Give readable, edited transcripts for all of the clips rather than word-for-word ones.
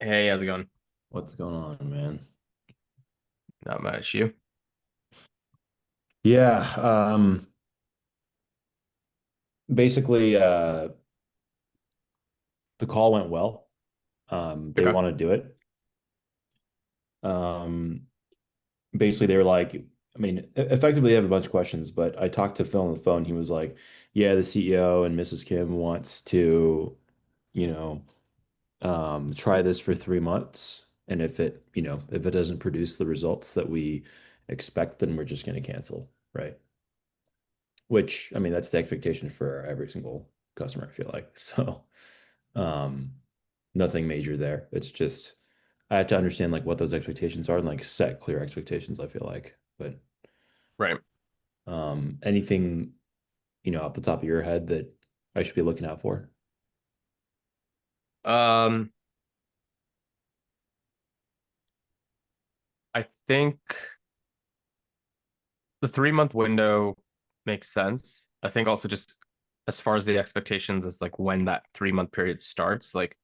Hey, how's it going? What's going on, man? Not much. You? Yeah, basically, the call went well. They Okay. want to do it. Um, Basically, they were like, I mean, effectively, they have a bunch of questions, but I talked to Phil on the phone. He was like, yeah, the CEO and Mrs. Kim wants to, you know, try this for 3 months. And if it doesn't produce the results that we expect, then we're just going to cancel, right? Which, I mean, that's the expectation for every single customer, I feel like. So, um, nothing major there. It's just I have to understand like what those expectations are and like set clear expectations, I feel like. But Right. anything, off the top of your head that I should be looking out for? Um, I think the 3 month window makes sense. I think also just as far as the expectations is like when that 3 month period starts, like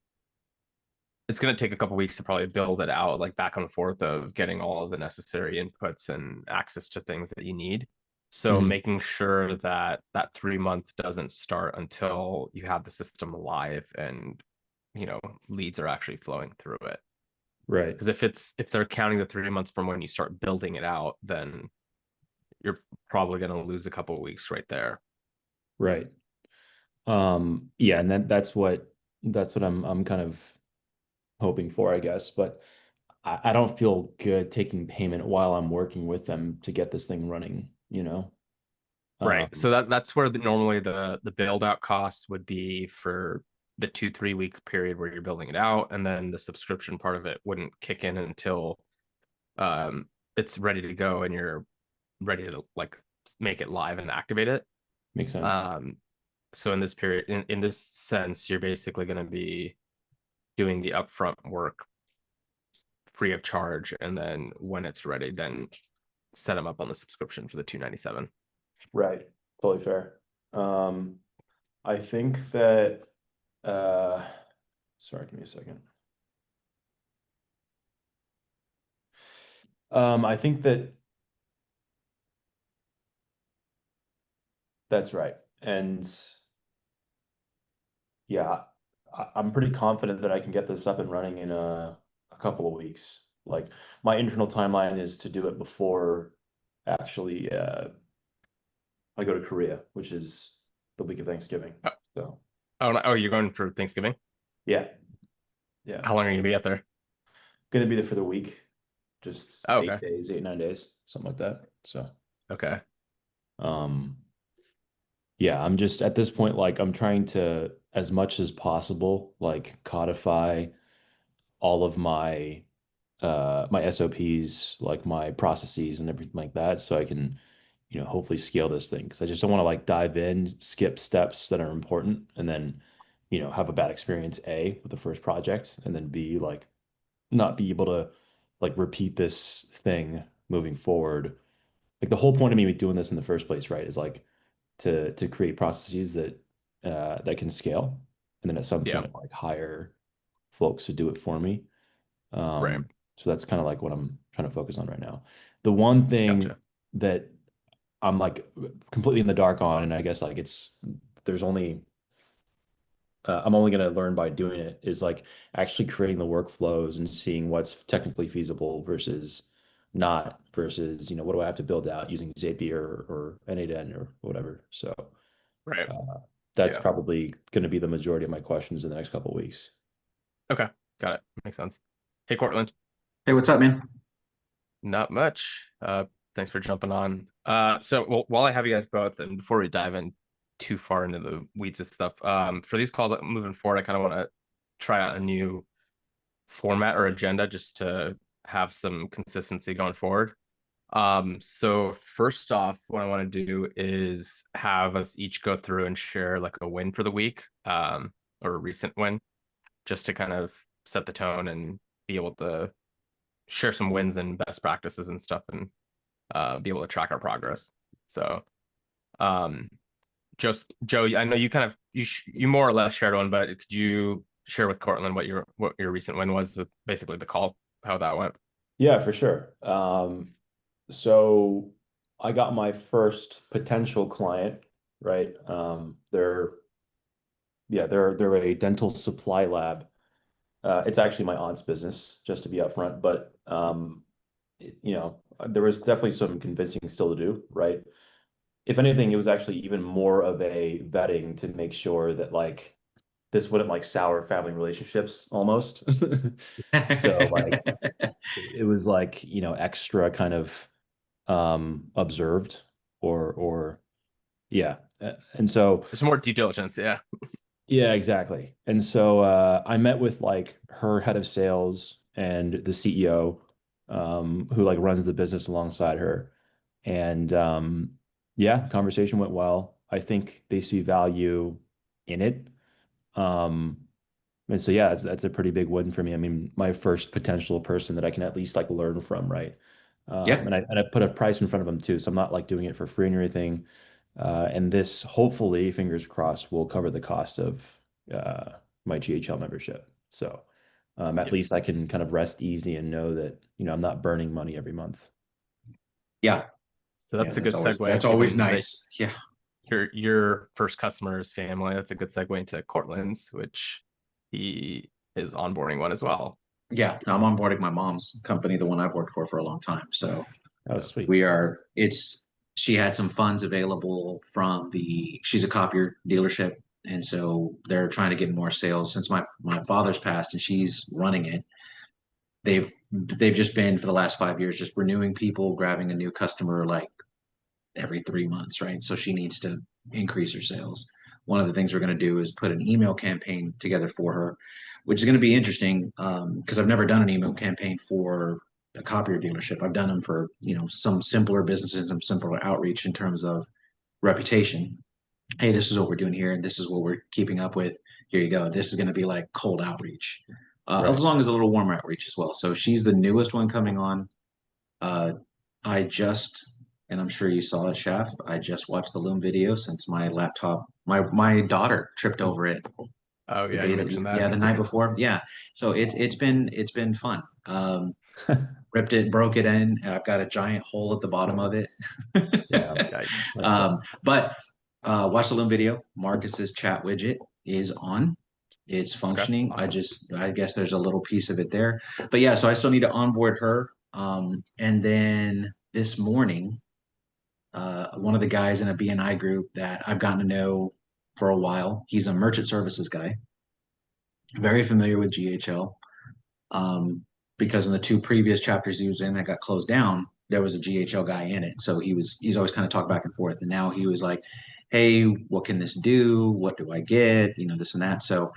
it's gonna take a couple weeks to probably build it out, like back and forth of getting all of the necessary inputs and access to things that you need. So Hmm. making sure that that 3 month doesn't start until you have the system live and leads are actually flowing through it. Right, Because if they're counting the 3 months from when you start building it out, then you're probably going to lose a couple of weeks right there. right. Yeah, and that's what I'm kind of hoping for, I guess. But I don't feel good taking payment while I'm working with them to get this thing running. Right. Um, So that's where normally the build out costs would be for the 2-3 week period where you're building it out, and then the subscription part of it wouldn't kick in until um, it's ready to go and you're ready to like make it live and activate it. Makes sense. Um, so in this period, in this sense, you're basically going to be doing the upfront work free of charge, and then when it's ready, then set them up on the subscription for the 297. Right. Totally fair. Um, I think that uh sorry, give me a second. I think that that's right. And yeah, I'm pretty confident that I can get this up and running in a couple of weeks. Like my internal timeline is to do it before actually I go to Korea, which is the week of Thanksgiving. Oh, So oh, no, oh, you're going for Thanksgiving? yeah, yeah. How long are you gonna be out there? Gonna be there for the week, just Oh, eight okay. days, 8, 9 days, something like that. So Okay. um yeah, I'm just at this point, like I'm trying to, as much as possible, like codify all of my SOPs, like my processes and everything like that, so I can, hopefully scale this thing. Because I just don't want to like dive in, skip steps that are important, and then, have a bad experience A with the first project, and then B, like not be able to like repeat this thing moving forward. Like the whole point of me doing this in the first place, right, is like to create processes that can scale, and then at some Yeah. point like hire folks to do it for me. Right. So that's kind of like what I'm trying to focus on right now. The one thing Gotcha. that I'm like completely in the dark on, and I guess like there's only I'm only going to learn by doing it, is like actually creating the workflows and seeing what's technically feasible versus not, versus, what do I have to build out using Zapier or N8N or whatever. So Right. uh, that's Yeah. probably going to be the majority of my questions in the next couple of weeks. Okay. Got it. Makes sense. Hey, Courtland. Hey, what's up, man? Not much. Thanks for jumping on. So while I have you guys both, and before we dive in too far into the weeds of stuff, for these calls moving forward, I kind of want to try out a new format or agenda just to have some consistency going forward. So first off, what I want to do is have us each go through and share like a win for the week, or a recent win, just to kind of set the tone and be able to share some wins and best practices and stuff, and be able to track our progress. So, just Joe, I know you kind of you more or less shared one, but could you share with Courtland what your recent win was with basically the call, how that went? Yeah, for sure. So I got my first potential client, right? They're a dental supply lab. It's actually my aunt's business, just to be upfront, but there was definitely some convincing still to do, right? If anything, it was actually even more of a vetting to make sure that like this wouldn't like sour family relationships almost. So like it was like, extra kind of observed or yeah. And so There's more due diligence. Yeah. yeah, exactly. And so I met with like her head of sales and the CEO, who like runs the business alongside her. And yeah, conversation went well. I think they see value in it. Um, and so yeah, that's a pretty big win for me. I mean, my first potential person that I can at least like learn from, right? Yeah. And I put a price in front of them too, so I'm not like doing it for free or anything. And this hopefully, fingers crossed, will cover the cost of uh, my GHL membership. So at Yeah. least I can kind of rest easy and know that I'm not burning money every month. Yeah. So Yeah. that's a good That's segue, always given that nice. Yeah. your first customer is family. That's a good segue into Courtland's, which he is onboarding one as well. Yeah. I'm onboarding my mom's company, the one I've worked for a long time. So Oh, sweet. she had some funds available from she's a copier dealership. And so they're trying to get more sales since my father's passed and she's running it. They've just been for the last 5 years, just renewing people, grabbing a new customer like every 3 months, right? So she needs to increase her sales. One of the things we're going to do is put an email campaign together for her, which is going to be interesting because I've never done an email campaign for a copier dealership. I've done them for some simpler businesses, some simpler outreach in terms of reputation. Hey, this is what we're doing here, and this is what we're keeping up with. Here you go. This is going to be like cold outreach, as Right. long as a little warmer outreach as well. So she's the newest one coming on. Uh, I just, and I'm sure you saw it, Shaf. I just watched the Loom video since my laptop, my daughter tripped over it. Oh The yeah, you beta, mentioned that. yeah, the night before, yeah. So it's been fun. Ripped it, broke it in. I've got a giant hole at the bottom of it. Yeah, Yikes. that sucks. But watch the Loom video. Marcus's chat widget is on. It's Okay, functioning. awesome. I guess there's a little piece of it there. But yeah, so I still need to onboard her. And then this morning, one of the guys in a BNI group that I've gotten to know for a while, he's a merchant services guy, very familiar with GHL. Um, because in the two previous chapters he was in that got closed down, there was a GHL guy in it. So he's always kind of talked back and forth. And now he was like, hey, what can this do? What do I get? This and that. So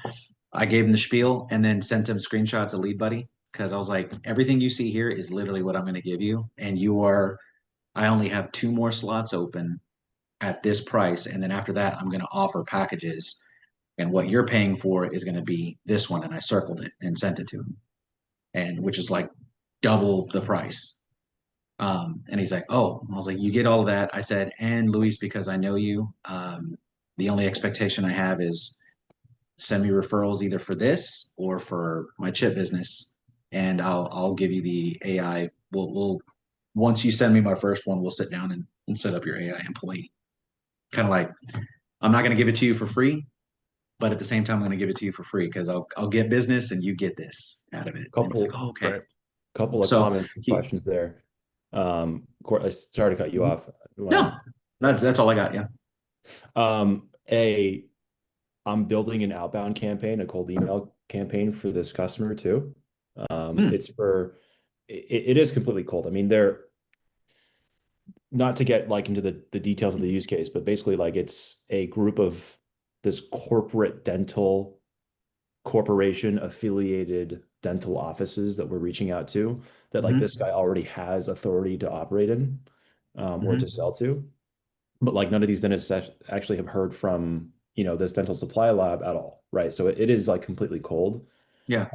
I gave him the spiel and then sent him screenshots of Lead Buddy because I was like, everything you see here is literally what I'm going to give you. And I only have two more slots open at this price. And then after that, I'm going to offer packages. And what you're paying for is going to be this one. And I circled it and sent it to him, and which is like double the price. And he's like, oh, I was like, you get all of that. I said, and Luis, because I know you, the only expectation I have is send me referrals either for this or for my chip business, and I'll give you the AI. We'll once you send me my first one, we'll sit down and set up your AI employee. Kind of like I'm not going to give it to you for free, but at the same time, I'm going to give it to you for free because I'll get business and you get this out of it. And it's like, Couple oh, okay. Right. couple of So comments and questions there. Sorry to cut you off. You no, wanna- that's all I got. Yeah. Um, a I'm building an outbound campaign, a cold email campaign for this customer too. Hmm. It's for it is completely cold. I mean, they're not to get like into the details of the use case, but basically like it's a group of this corporate dental corporation affiliated dental offices that we're reaching out to that like this Mm-hmm. guy already has authority to operate in, or to Mm-hmm. sell to. But like none of these dentists actually have heard from, this dental supply lab at all, right? So it is like completely cold. Yeah.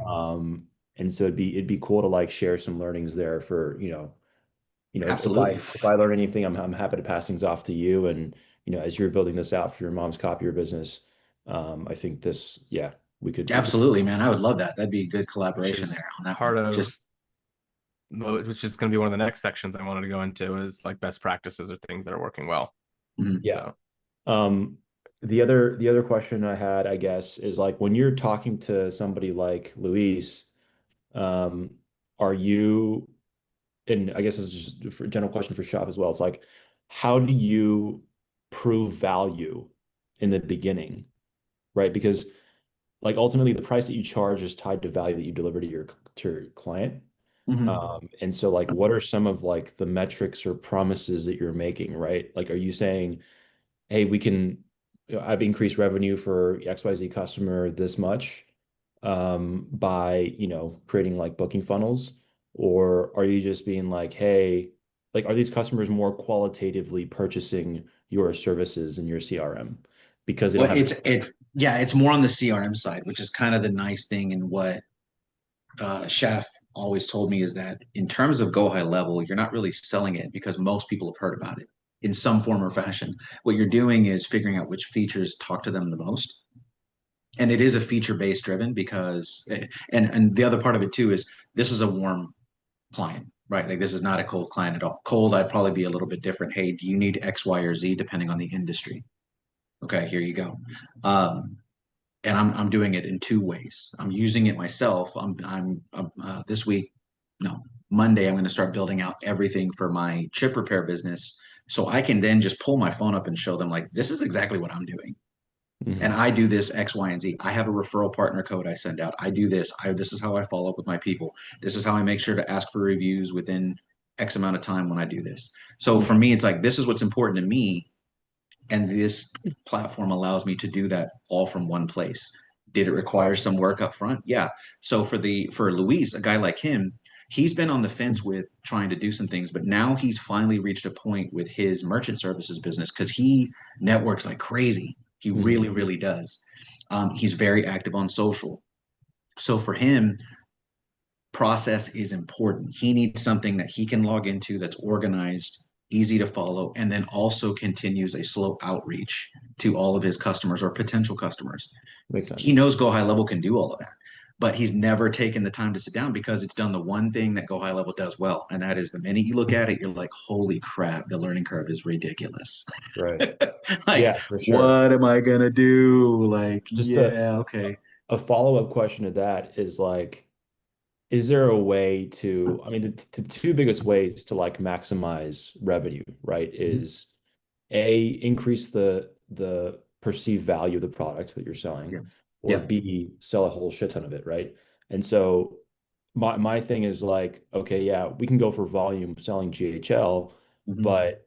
And so it'd be cool to like share some learnings there for, if I Absolutely. if I learn anything, I'm happy to pass things off to you. And as you're building this out for your mom's copier business, I think this, yeah, we could Absolutely, man. I would love that. That'd be a good which collaboration is there on that part one. of Just which is going to be one of the next sections I wanted to go into is like best practices or things that are working well. mhm. yeah. So The other question I had, I guess, is like when you're talking to somebody like Luis, um, are you, and I guess this is just a general question for Shaf as well. It's like, how do you prove value in the beginning, right? Because like ultimately the price that you charge is tied to value that you deliver to your client. Mhm. And so like what are some of like the metrics or promises that you're making, right? Like are you saying, hey, we can, I've increased revenue for XYZ customer this much by, creating like booking funnels? Or are you just being like, hey, like, are these customers more qualitatively purchasing your services in your CRM because they don't Well, have, yeah, it's more on the CRM side, which is kind of the nice thing. And what Chef always told me is that in terms of go high level, you're not really selling it because most people have heard about it in some form or fashion. What you're doing is figuring out which features talk to them the most. And it is a feature based driven because, and the other part of it too is this is a warm client, right? Like this is not a cold client at all. Cold, I'd probably be a little bit different. Hey, do you need X, Y, or Z depending on the industry? Okay, here you go. And I'm doing it in two ways. I'm using it myself. I'm this week, no, Monday, I'm going to start building out everything for my chip repair business, so I can then just pull my phone up and show them like this is exactly what I'm doing, and Mhm. I do this X, Y, and Z. I have a referral partner code I send out. I do this. This is how I follow up with my people. This is how I make sure to ask for reviews within X amount of time when I do this. So for me, it's like this is what's important to me, and this platform allows me to do that all from one place. Did it require some work up front? Yeah. So for Luis, a guy like him, he's been on the fence with trying to do some things, but now he's finally reached a point with his merchant services business because he networks like crazy. He Mhm. really, really does. He's very active on social. So for him, process is important. He needs something that he can log into that's organized, easy to follow, and then also continues a slow outreach to all of his customers or potential customers. Makes He sense. knows Go High Level can do all of that, but he's never taken the time to sit down because it's done the one thing that Go High Level does well. And that is the minute you look at it, you're like, holy crap, the learning curve is ridiculous. Right. Like, Yeah, for sure. what am I going to do? Like, Just a, yeah, okay. a follow-up question to that is like, is there a way to, I mean, the two biggest ways to like maximize revenue, right, Mhm. is A, increase the perceived value of the product that you're selling, Yeah. or Yeah. B, sell a whole shit ton of it, right? And so my thing is like, okay, yeah, we can go for volume selling GHL, Mhm. but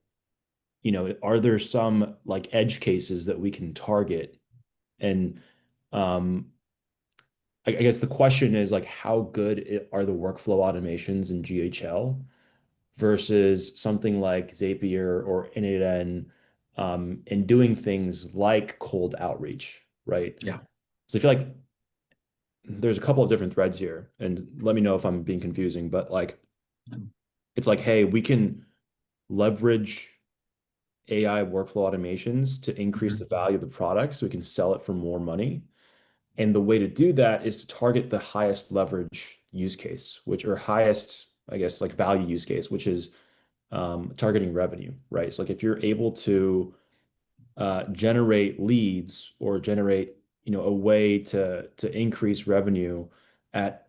are there some like edge cases that we can target? And um, I guess the question is like, how good are the workflow automations in GHL versus something like Zapier or N8N, and doing things like cold outreach, right? Yeah. So I feel like there's a couple of different threads here, and let me know if I'm being confusing, but like it's like, hey, we can leverage AI workflow automations to increase Mhm. the value of the product so we can sell it for more money. And the way to do that is to target the highest leverage use case, which or highest, I guess, like value use case, which is targeting revenue, right? So like if you're able to generate leads or generate, a way to increase revenue at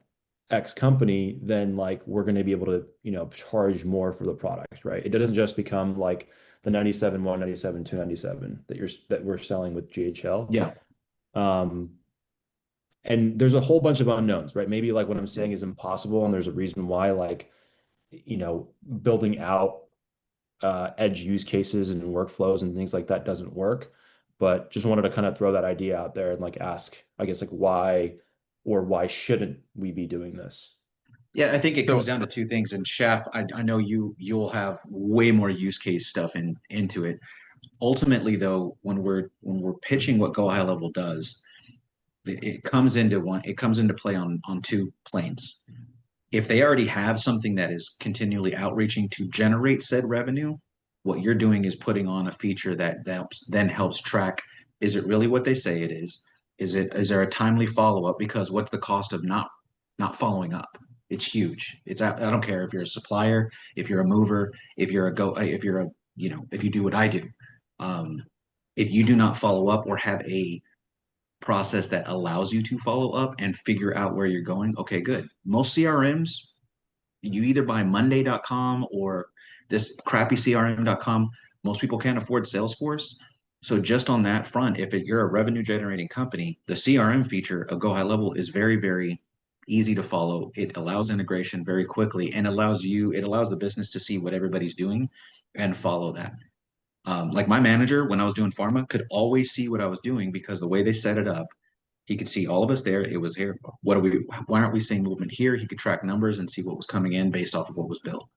X company, then like we're going to be able to, charge more for the product, right? It doesn't just become like the 97, 197, 297 that we're selling with GHL. Yeah. Um, and there's a whole bunch of unknowns, right? Maybe like what I'm saying is impossible, and there's a reason why, like, building out edge use cases and workflows and things like that doesn't work. But just wanted to kind of throw that idea out there and like ask, I guess, like why or why shouldn't we be doing this? Yeah, I think it comes so down to two things. And Chef, I know you'll have way more use case stuff into it. Ultimately, though, when we're pitching what Go High Level does, it comes into one. It comes into play on two planes. If they already have something that is continually outreaching to generate said revenue, what you're doing is putting on a feature that then helps track, is it really what they say it is? Is there a timely follow-up? Because what's the cost of not following up? It's huge. I don't care if you're a supplier, if you're a mover, if you're a, if you do what I do. Um, if you do not follow up or have a process that allows you to follow up and figure out where you're going, okay, good. Most CRMs, you either buy Monday.com or this crappy CRM.com. Most people can't afford Salesforce. So just on that front, if you're a revenue generating company, the CRM feature of Go High Level is very, very easy to follow. It allows integration very quickly and it allows the business to see what everybody's doing and follow that. Like my manager, when I was doing pharma, could always see what I was doing because the way they set it up, he could see all of us there. It was here. Why aren't we seeing movement here? He could track numbers and see what was coming in based off of what was built.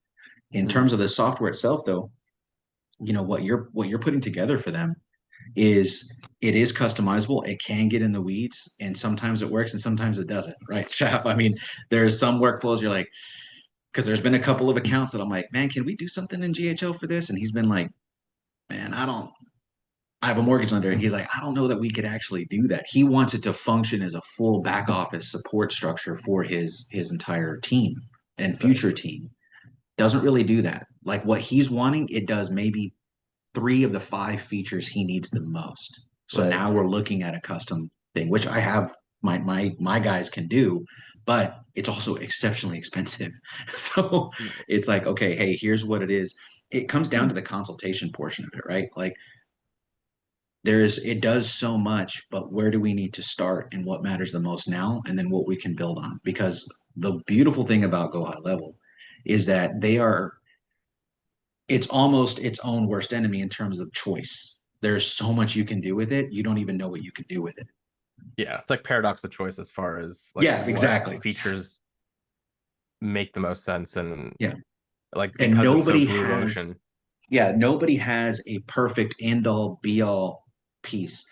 In terms of the software itself, though, what you're putting together for them it is customizable. It can get in the weeds, and sometimes it works and sometimes it doesn't, right, Chef? I mean, there's some workflows you're like, because there's been a couple of accounts that I'm like, man, can we do something in GHL for this? And he's been like, man, I have a mortgage lender, and he's like, I don't know that we could actually do that. He wants it to function as a full back office support structure for his entire team and future team. Doesn't really do that. Like what he's wanting, it does maybe 3 of the 5 features he needs the most. So now we're looking at a custom thing, which I have my guys can do, but it's also exceptionally expensive. So it's like, okay, hey, here's what it is. It comes down to the consultation portion of it, right? Like it does so much, but where do we need to start and what matters the most now, and then what we can build on? Because the beautiful thing about Go High Level is that it's almost its own worst enemy in terms of choice. There's so much you can do with it, you don't even know what you can do with it. Yeah, it's like paradox of choice as far as like Yeah, exactly. what features make the most sense, and Yeah, like and because it's so blue ocean. nobody has a perfect end all be all piece.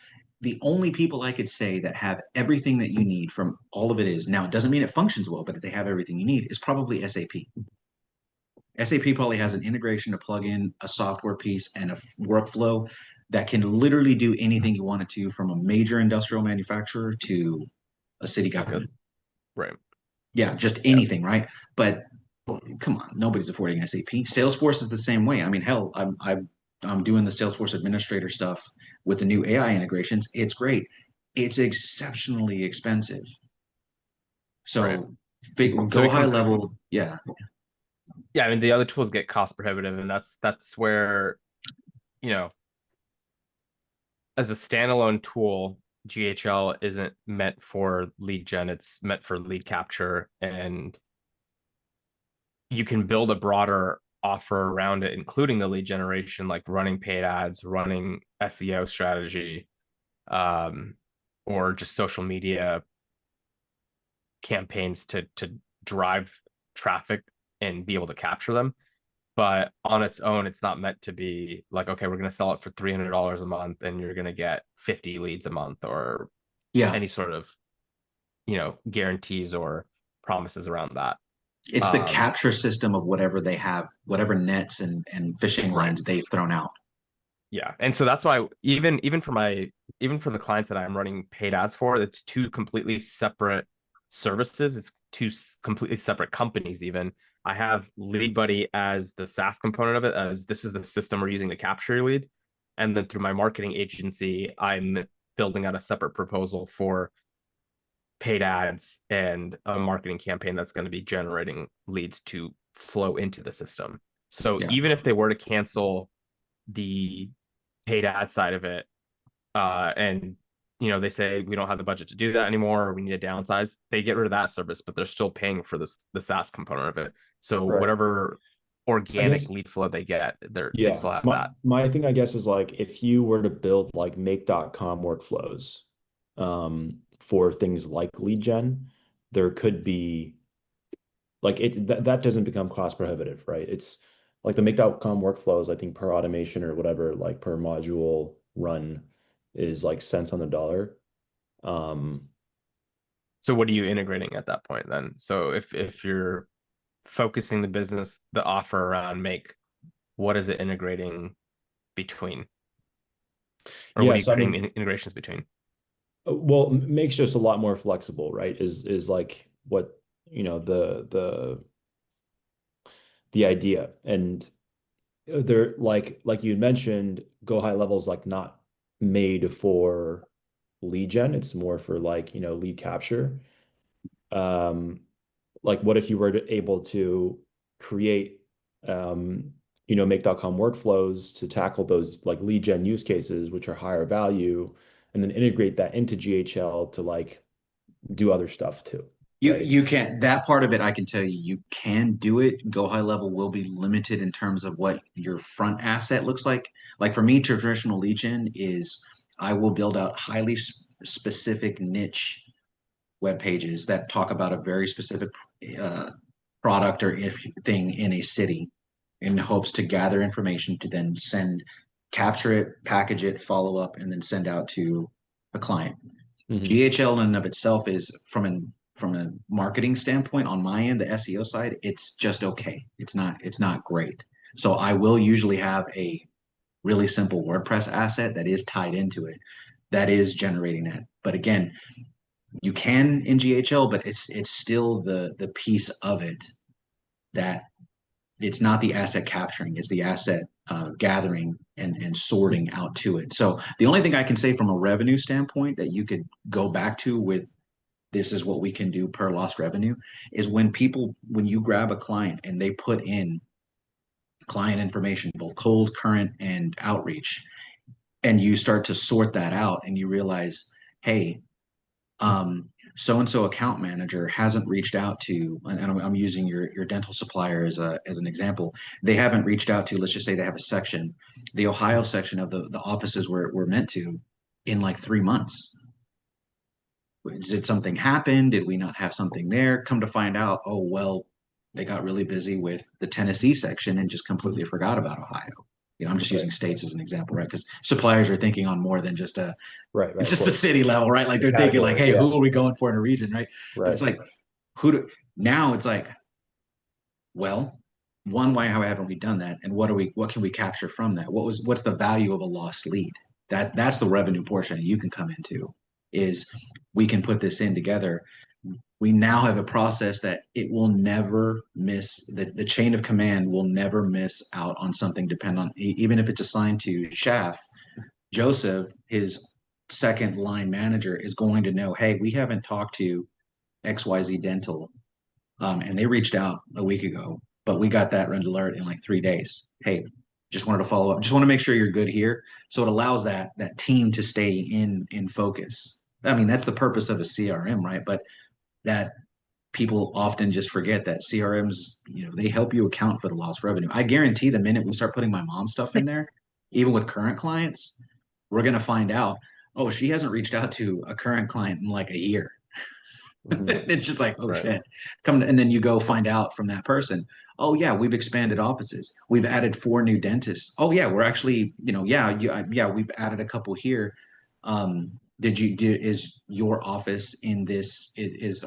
The only people I could say that have everything that you need from all of it is now, it doesn't mean it functions well, but if they have everything you need, is probably SAP. SAP probably has an integration, a plugin, a software piece, and a workflow that can literally do anything you want it to, from a major industrial manufacturer to a city government. Right. Yeah, just anything, right? But come on, nobody's affording SAP. Salesforce is the same way. I mean, hell, I'm doing the Salesforce administrator stuff with the new AI integrations. It's great. It's exceptionally expensive. So Go High Level, yeah. Yeah, I mean the other tools get cost prohibitive, and that's where, you know, as a standalone tool, GHL isn't meant for lead gen, it's meant for lead capture, and you can build a broader offer around it, including the lead generation, like running paid ads, running SEO strategy, or just social media campaigns to drive traffic and be able to capture them. But on its own, it's not meant to be like, okay, we're going to sell it for $300 a month and you're going to get 50 leads a month, or any sort of, guarantees or promises around that. It's the capture system of whatever they have, whatever nets and fishing lines they've thrown out. Yeah. And so that's why even for the clients that I'm running paid ads for, it's 2 completely separate services. It's 2 completely separate companies. Even I have Lead Buddy as the SaaS component of it, as this is the system we're using to capture your leads. And then through my marketing agency, I'm building out a separate proposal for paid ads and a marketing campaign that's going to be generating leads to flow into the system. So even if they were to cancel the paid ad side of it, and they say we don't have the budget to do that anymore, or we need to downsize, they get rid of that service, but they're still paying for the SaaS component of it. So whatever organic lead flow they get, they still have that. My thing, I guess, is like if you were to build like make.com workflows for things like lead gen, there could be like that doesn't become cost prohibitive, right? It's like the make.com workflows, I think per automation or whatever, like per module run is like cents on the dollar. So what are you integrating at that point then? So if you're focusing the offer around make, what is it integrating between? Or what are you creating integrations between? Well, makes just a lot more flexible, right? Is like what, the idea. And they're like you mentioned, go high level is like not made for lead gen. It's more for like, lead capture. Um, like what if you were able to create make.com workflows to tackle those like lead gen use cases, which are higher value, and then integrate that into GHL to like do other stuff too, right? You can, that part of it, I can tell you, you can do it. Go high level will be limited in terms of what your front asset looks like. Like for me, traditional lead gen is I will build out highly specific niche web pages that talk about a very specific uh, product or if thing in a city in hopes to gather information to then send, capture it, package it, follow up, and then send out to a client. Mhm. GHL in and of itself is from a marketing standpoint on my end, the SEO side, it's just okay. It's not great. So I will usually have a really simple WordPress asset that is tied into it that is generating that. But again, you can in GHL, but it's still the piece of it that it's not the asset capturing, it's the asset gathering and sorting out to it. So the only thing I can say from a revenue standpoint that you could go back to with this is what we can do per lost revenue is when you grab a client and they put in client information, both cold, current, and outreach, and you start to sort that out and you realize, hey, so and so account manager hasn't reached out to, and I'm using your dental supplier as an example. They haven't reached out to, let's just say they have a section, the Ohio section of the offices we're meant to in like 3 months. Did something happen? Did we not have something there? Come to find out, oh, well, they got really busy with the Tennessee section and just completely forgot about Ohio. I'm just Right. using states as an example, right? Because suppliers are thinking on more than just Right, right, of just a course. city level, right? Like The they're thinking like, category, hey, yeah. who are we going for in a region, right? But Right. it's like, who do now it's like, well, one, why how haven't we done that? And what can we capture from that? What's the value of a lost lead? That's the revenue portion you can come into is we can put this in together. We now have a process that it will never miss the chain of command will never miss out on something depend on even if it's assigned to Shaf, Joseph, his second line manager is going to know, hey, we haven't talked to XYZ Dental, and they reached out a week ago, but we got that red alert in like 3 days. Hey, just wanted to follow up. Just want to make sure you're good here. So it allows that team to stay in focus. I mean, that's the purpose of a CRM, right? But that people often just forget that CRMs, they help you account for the lost revenue. I guarantee the minute we start putting my mom's stuff in there, even with current clients, we're gonna find out, oh, she hasn't reached out to a current client in like a year. Mhm. It's just like, oh Right. shit. Come and then you go find out from that person, oh yeah, we've expanded offices. We've added 4 new dentists. Oh yeah, we're actually, yeah, we've added a couple here. Is your office in this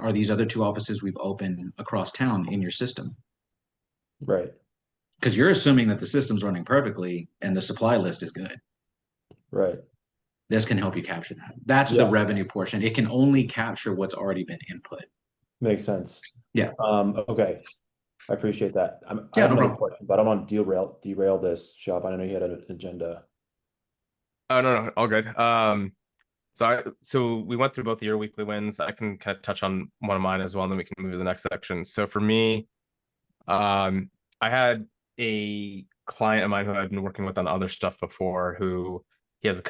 are these other 2 offices we've opened across town in your system? Right. Because you're assuming that the system's running perfectly and the supply list is good. Right. This can help you capture that. That's the Yeah, revenue portion. It can only capture what's already been input. makes sense. Yeah. Okay. I appreciate that. I Yeah, have no another problem. question, but I don't want to derail this, Shop. I know you had an agenda. Oh no, no, all good. So we went through both of your weekly wins. I can kind of touch on one of mine as well, and then we can move to the next section. So for me, I had a client of mine who I've been working with on other stuff before, who he has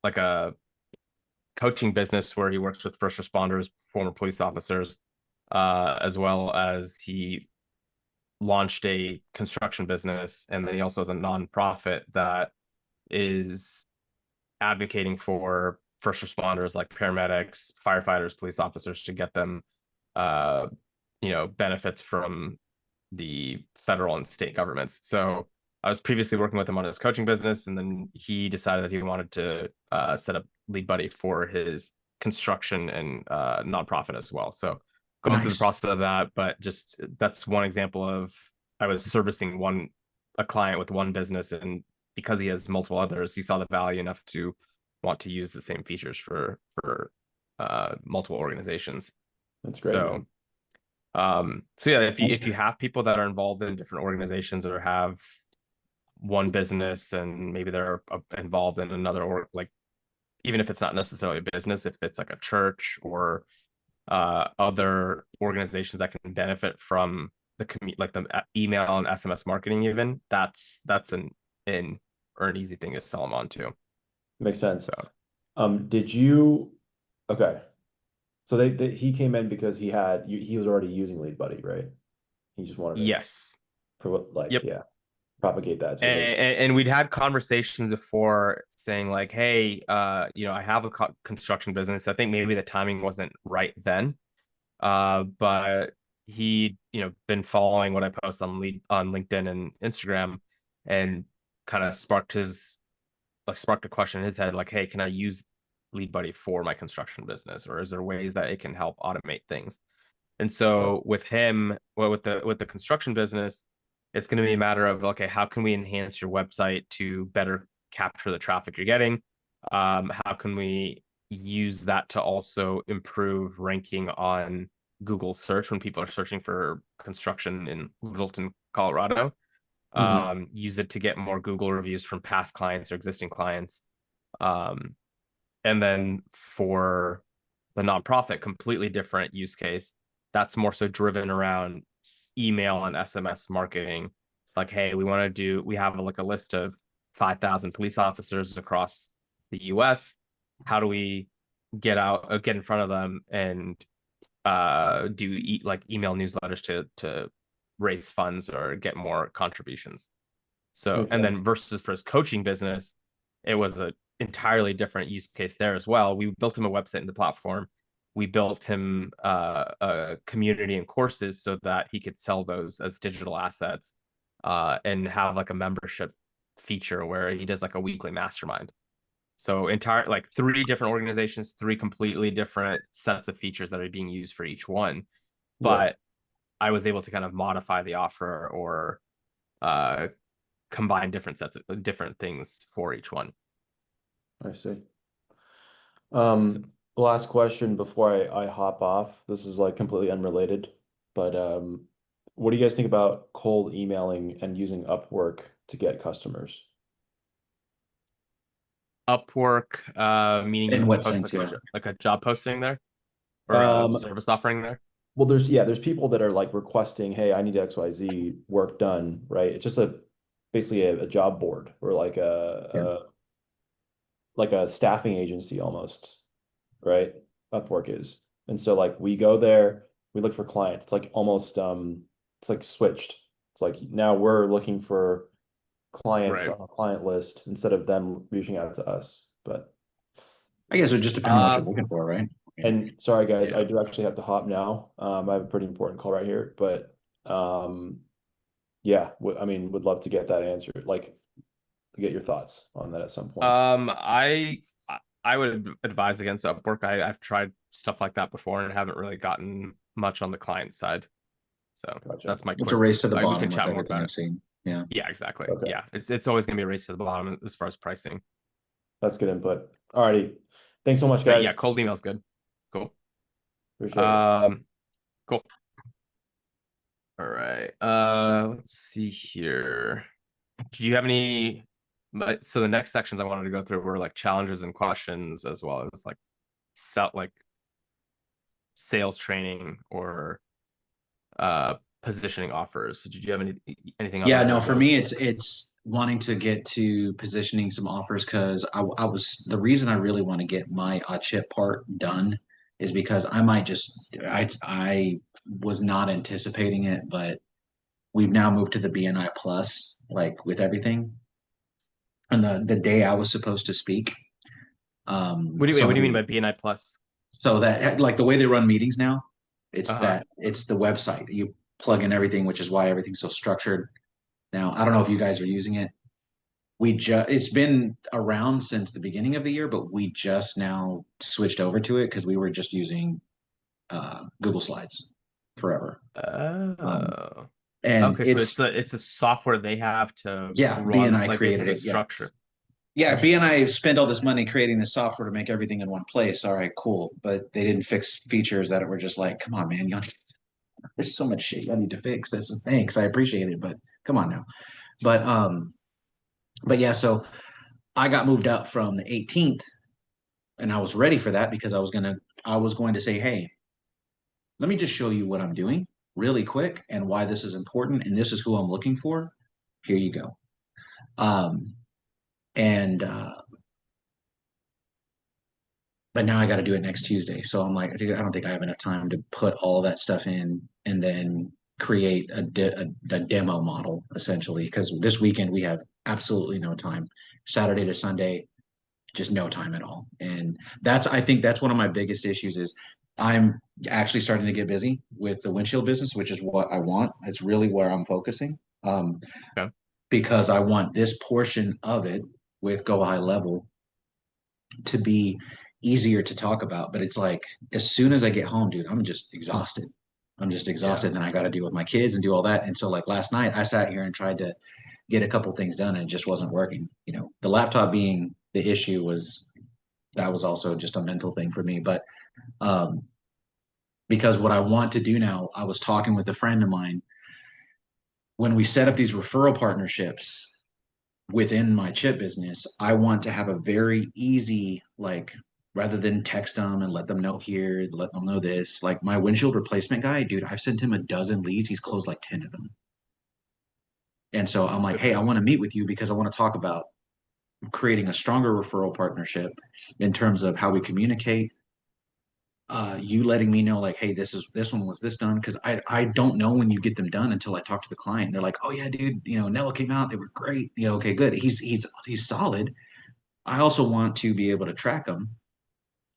like a coaching business where he works with first responders, former police officers, as well as he launched a construction business, and then he also has a nonprofit that is advocating for first responders like paramedics, firefighters, police officers to get them, uh, benefits from the federal and state governments. So I was previously working with him on his coaching business, and then he decided that he wanted to set up Lead Buddy for his construction and nonprofit as well. So going through the Nice. process of that, but just that's one example of I was servicing a client with one business, and because he has multiple others, he saw the value enough to want to use the same features for multiple organizations. That's great, So, so yeah, if you Awesome. have people that are involved in different organizations or have one business and maybe they're involved in another, or like, even if it's not necessarily a business, if it's like a church or other organizations that can benefit from the like the email and SMS marketing, even that's an or an easy thing to sell them on to. Makes sense. So Did you, okay. So he came in because he was already using Lead Buddy, right? He just wanted to, yes, like, yep. yeah, propagate that to And we'd had conversations before saying like, hey, I have a construction business. I think maybe the timing wasn't right then. But he, been following what I post on LinkedIn and Instagram, and kind of sparked a question in his head, like, hey, can I use Lead Buddy for my construction business, or is there ways that it can help automate things? And so with him, well, with the construction business, it's going to be a matter of, okay, how can we enhance your website to better capture the traffic you're getting? How can we use that to also improve ranking on Google search when people are searching for construction in Littleton, Colorado? Use it to get more Google reviews from past clients or existing clients. And then for the nonprofit, completely different use case. That's more so driven around email and SMS marketing. Like, hey, we have like a list of 5,000 police officers across the US. How do we get in front of them and like email newsletters to raise funds or get more contributions? So, Makes and sense. then versus for his coaching business, it was a entirely different use case there as well. We built him a website and the platform. We built him a community and courses so that he could sell those as digital assets, and have like a membership feature where he does like a weekly mastermind. So like 3 different organizations, 3 completely different sets of features that are being used for each one. But I was able to kind of modify the offer or combine different sets of different things for each one. I see. Last question before I hop off. This is like completely unrelated, but what do you guys think about cold emailing and using Upwork to get customers? Upwork, meaning In you what post sense? Yeah. like a job posting there or a Um, service offering there. well, there's people that are like requesting, hey, I need XYZ work done, right? It's just basically a job board or like a staffing agency almost, right? Upwork is. And so like we go there, we look for clients. It's like almost it's like switched. It's like now we're looking for clients Right. on a client list instead of them reaching out to us. But I guess it would just depend on what you're looking for, right? and sorry guys, Yeah. I do actually have to hop now. I have a pretty important call right here, but yeah, I mean, would love to get that answered, like get your thoughts on that at some point. I would advise against Upwork. I've tried stuff like that before and haven't really gotten much on the client side. So Gotcha. that's my It's quick. a race to the We bottom can with chat more everything about I've it. seen. Yeah. Yeah, exactly. Okay. Yeah, it's always gonna be a race to the bottom as far as pricing. That's good input. Alrighty. Thanks so much, But yeah, guys. cold email's good. Cool. Appreciate it. Cool. All right. Let's see here. Do you have any? So the next sections I wanted to go through were like challenges and questions, as well as like sales training or positioning offers. Did you have anything on Yeah, either no, of for me, those? it's wanting to get to positioning some offers because I was the reason I really want to get my chip part done is because I might just I was not anticipating it, but we've now moved to the BNI plus like with everything. And the day I was supposed to speak, What do you mean somebody by BNI plus? so that like the way they run meetings now, Uh-huh. it's the website. You plug in everything, which is why everything's so structured. Now, I don't know if you guys are using it. It's been around since the beginning of the year, but we just now switched over to it because we were just using Google Slides forever. Oh. And Okay, so it's the software they have to yeah, run BNI like created basically it. Yeah, structure. Yeah, B and I spent all this money creating the software to make everything in one place. All right, cool. But they didn't fix features that were just like, come on, man, there's so much shit y'all need to fix. That's thanks. I appreciate it, but come on now. But but yeah, so I got moved up from the 18th, and I was ready for that because I was going to say, hey, let me just show you what I'm doing really quick and why this is important, and this is who I'm looking for. Here you go. Um, and but now I got to do it next Tuesday. So I'm like, dude, I don't think I have enough time to put all that stuff in and then create a demo model essentially. Because this weekend we have absolutely no time. Saturday to Sunday, just no time at all. And I think that's one of my biggest issues is I'm actually starting to get busy with the windshield business, which is what I want. It's really where I'm focusing. Okay. Because I want this portion of it with Go High Level to be easier to talk about. But it's like as soon as I get home, dude, I'm just exhausted. I'm just exhausted. Yeah. Then I got to deal with my kids and do all that. And so like last night, I sat here and tried to get a couple things done, and it just wasn't working. You know, the laptop being the issue was that was also just a mental thing for me. But um, because what I want to do now, I was talking with a friend of mine when we set up these referral partnerships within my chip business, I want to have a very easy, like, rather than text them and let them know here, let them know this. Like my windshield replacement guy, dude, I've sent him a dozen leads. He's closed like 10 of them. And so I'm like, Good hey, for I him. want to meet with you because I want to talk about creating a stronger referral partnership in terms of how we communicate, you letting me know like, hey, this one was this done because I don't know when you get them done until I talk to the client. They're like, oh yeah, dude, Nella came out, they were great. Okay, good. He's solid. I also want to be able to track them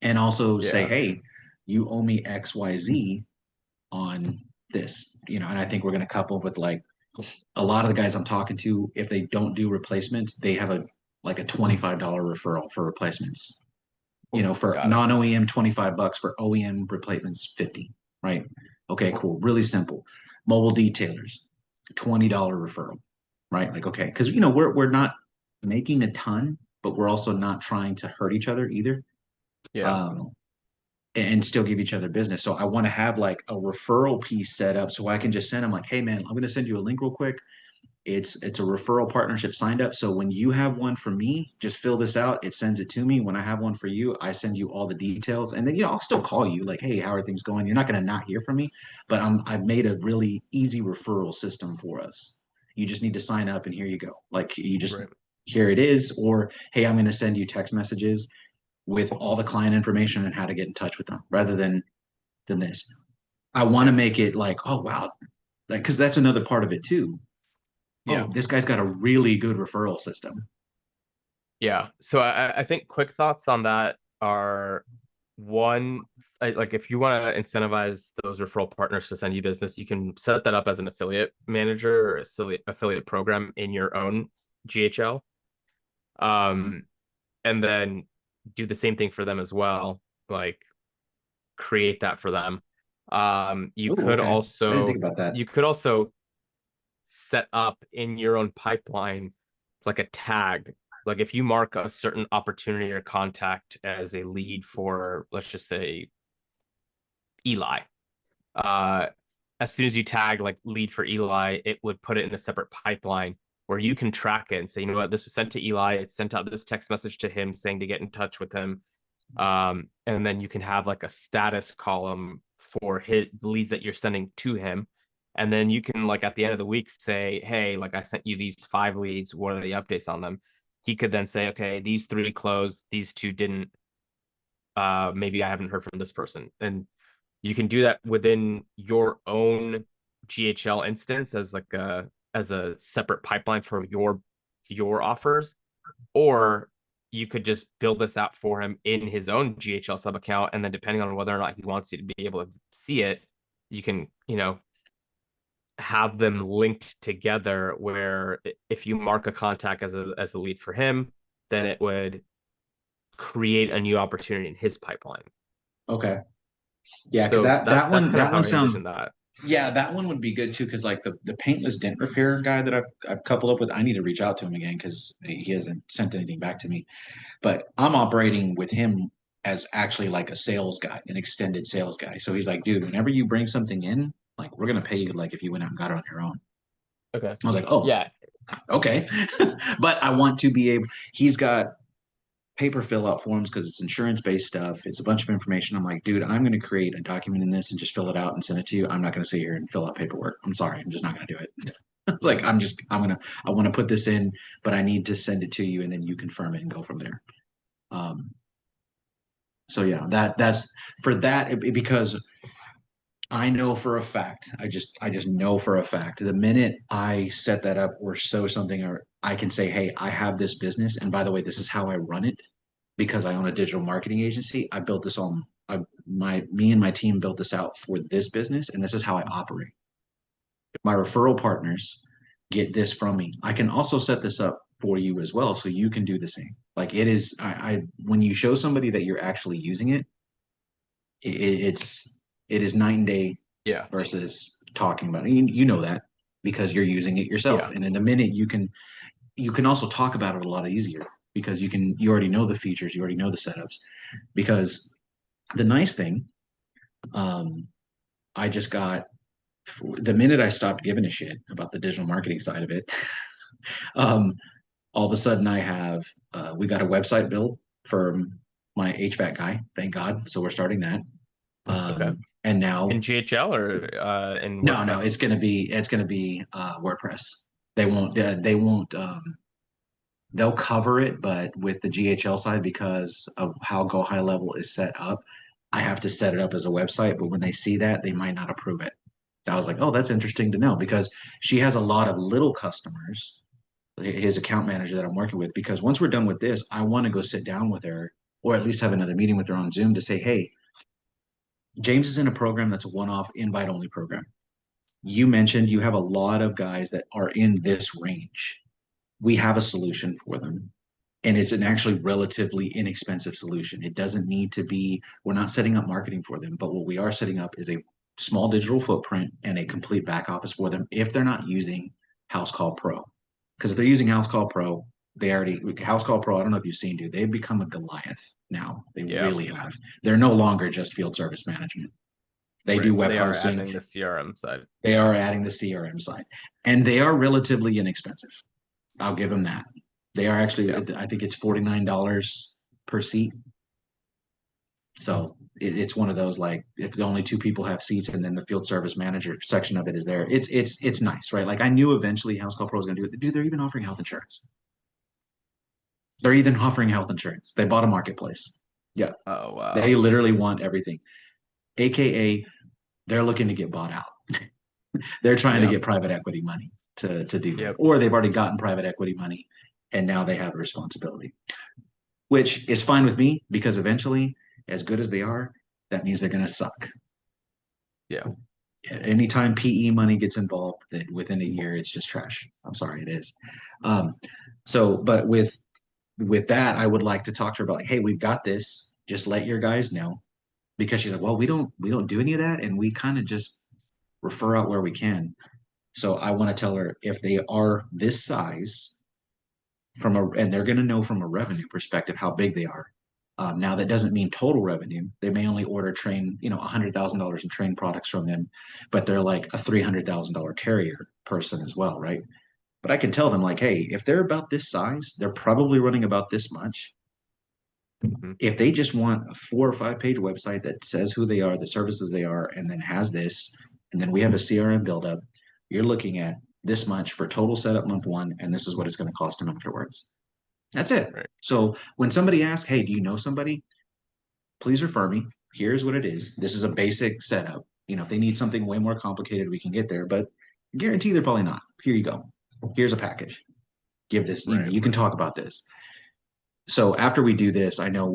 and also say, Yeah. hey, you owe me XYZ on this. And I think we're gonna couple with like a lot of the guys I'm talking to, if they don't do replacements, they have a $25 referral for replacements. For Got it. non-OEM, $25, for OEM replacements, 50, right? Okay, cool. Really simple. Mobile detailers, $20 referral, right? Like, okay, because we're not making a ton, but we're also not trying to hurt each other either. Yeah. Um, and still give each other business. So I want to have like a referral piece set up so I can just send them like, hey man, I'm going to send you a link real quick. It's a referral partnership signed up. So when you have one for me, just fill this out. It sends it to me. When I have one for you, I send you all the details. And then I'll still call you like, hey, how are things going? You're not going to not hear from me, but I've made a really easy referral system for us. You just need to sign up and here you go. Like you just Right. here it is. Or hey, I'm going to send you text messages with all the client information and how to get in touch with them rather than this. I want to Yeah. make it like, oh wow, like because that's another part of it too. Yeah. Oh, this guy's got a really good referral system. Yeah. So I think quick thoughts on that are one, like if you want to incentivize those referral partners to send you business, you can set that up as an affiliate manager or affiliate program in your own GHL. Um, and then do the same thing for them as well. Like create that for them. You Oh, could okay. I didn't think also about that. you could also set up in your own pipeline like a tag. Like if you mark a certain opportunity or contact as a lead for, let's just say, Eli, uh, as soon as you tag like lead for Eli, it would put it in a separate pipeline where you can track it and say, you know what, this was sent to Eli. It sent out this text message to him saying to get in touch with him. And then you can have like a status column for the leads that you're sending to him. And then you can like at the end of the week say, hey, like I sent you these 5 leads. What are the updates on them? He could then say, okay, these 3 closed, these 2 didn't. Maybe I haven't heard from this person. And you can do that within your own GHL instance as a separate pipeline for your offers, or you could just build this out for him in his own GHL sub account, and then depending on whether or not he wants you to be able to see it, you can have them linked together. Where if you mark a contact as a lead for him, then it would create a new opportunity in his pipeline. Okay. Yeah, because So that that's kind of that how one I sounds envision that. Yeah, that one would be good too, because like the paintless dent repair guy that I've coupled up with, I need to reach out to him again because he hasn't sent anything back to me. But I'm operating with him as actually like a sales guy, an extended sales guy. So he's like, dude, whenever you bring something in, like we're gonna pay you like if you went out and got it on your own. Okay. I was like, oh, Yeah. okay. But I want to be able, he's got paper fill out forms because it's insurance based stuff. It's a bunch of information. I'm like, dude, I'm going to create a document in this and just fill it out and send it to you. I'm not going to sit here and fill out paperwork. I'm sorry. I'm just not going to do it. It's like, I want to put this in, but I need to send it to you and then you confirm it and go from there. Um, so yeah, that's for that because I know for a fact, I just know for a fact, the minute I set that up or show something, or I can say, hey, I have this business, and by the way, this is how I run it because I own a digital marketing agency. I built this on me and my team built this out for this business, and this is how I operate. My referral partners get this from me. I can also set this up for you as well, so you can do the same. Like it is, I when you show somebody that you're actually using it, it is night and day Yeah. versus talking about it. You know that because you're using it yourself. Yeah. And in the minute you can also talk about it a lot easier because you already know the features, you already know the setups. Because the nice thing, um, I just got the minute I stopped giving a shit about the digital marketing side of it, um, all of a sudden I have we got a website built for my HVAC guy, thank God. So we're starting that. Okay. And now In GHL or in no, WordPress? it's gonna be WordPress. They won't they'll cover it, but with the GHL side because of how Go High Level is set up, I have to set it up as a website. But when they see that, they might not approve it. I was like, oh, that's interesting to know because she has a lot of little customers, his account manager that I'm working with. Because once we're done with this, I want to go sit down with her or at least have another meeting with her on Zoom to say, hey, James is in a program that's a one-off invite only program. You mentioned you have a lot of guys that are in this range. We have a solution for them. And it's an actually relatively inexpensive solution. It doesn't need to be, we're not setting up marketing for them, but what we are setting up is a small digital footprint and a complete back office for them if they're not using House Call Pro. Because if they're using House Call Pro, they already, House Call Pro, I don't know if you've seen, dude, they've become a Goliath now. They Yeah. really have. They're no longer just field service management. They Right. do web They are hosting. adding the CRM side. They are adding the CRM side, and they are relatively inexpensive. I'll give them that. They are actually, Yeah. I think it's $49 per seat. So it's one of those like if the only two people have seats and then the field service manager section of it is there, it's nice, right? Like I knew eventually House Call Pro was going to do it. Dude, they're even offering health insurance. They're even offering health insurance. They bought a marketplace. Yeah, Oh they wow. literally want everything. AKA, they're looking to get bought out. They're trying to Yeah. get private equity money to do that, Yep. or they've already gotten private equity money and now they have a responsibility, which is fine with me because eventually, as good as they are, that means they're going to suck. Yeah. Anytime PE money gets involved, that within a year it's just trash. I'm sorry, it is. Um, so, but with that, I would like to talk to her about like, hey, we've got this. Just let your guys know because she's like, well, we don't do any of that, and we kind of just refer out where we can. So I want to tell her if they are this size from a, and they're going to know from a revenue perspective how big they are. Now that doesn't mean total revenue. They may only order train, $100,000 in train products from them, but they're like a $300,000 carrier person as well, right? But I can tell them like, hey, if they're about this size, they're probably running about this much. Mhm. If they just want a 4 or 5 page website that says who they are, the services they are, and then has this, and then we have a CRM buildup, you're looking at this much for total setup month one, and this is what it's going to cost them afterwards. That's it. Right. So when somebody asks, hey, do you know somebody? Please refer me. Here's what it is. This is a basic setup. If they need something way more complicated, we can get there, but I guarantee they're probably not. Here you go. Here's a package. Give this, Right. you can talk about this. So after we do this, I know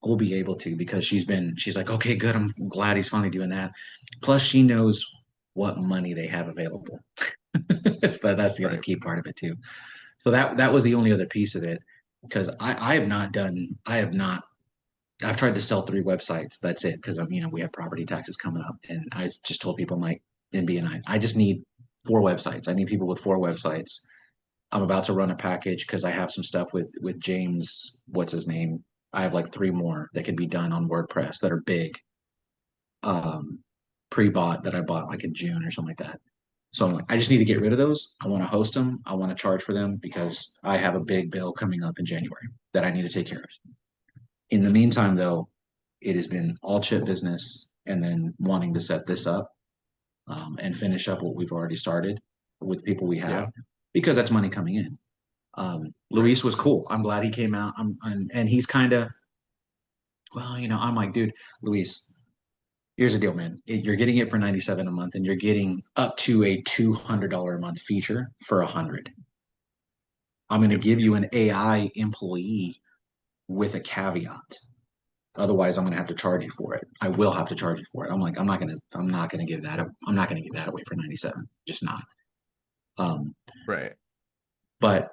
we'll be able to because she's like, okay, good. I'm glad he's finally doing that. Plus, she knows what money they have available. that's the other Right. key part of it too. So that was the only other piece of it because I have not I've tried to sell 3 websites. That's it. Cause we have property taxes coming up. And I just told people, I'm like, in BNI, I just need 4 websites. I need people with 4 websites. I'm about to run a package because I have some stuff with James, what's his name? I have like 3 more that can be done on WordPress that are big, um, pre-bought that I bought like in June or something like that. So I'm like, I just need to get rid of those. I want to host them. I want to charge for them because I have a big bill coming up in January that I need to take care of. In the meantime, though, it has been all chip business and then wanting to set this up and finish up what we've already started with people we Yeah. have because that's money coming in. Luis was cool. I'm glad he came out. And he's kind of, well, I'm like, dude, Luis, here's the deal, man. You're getting it for 97 a month, and you're getting up to a $200 a month feature for 100. I'm going to give you an AI employee with a caveat. Otherwise, I'm going to have to charge you for it. I will have to charge you for it. I'm like, I'm not going to give that up. I'm not going to give that away for 97. Just not. Right. But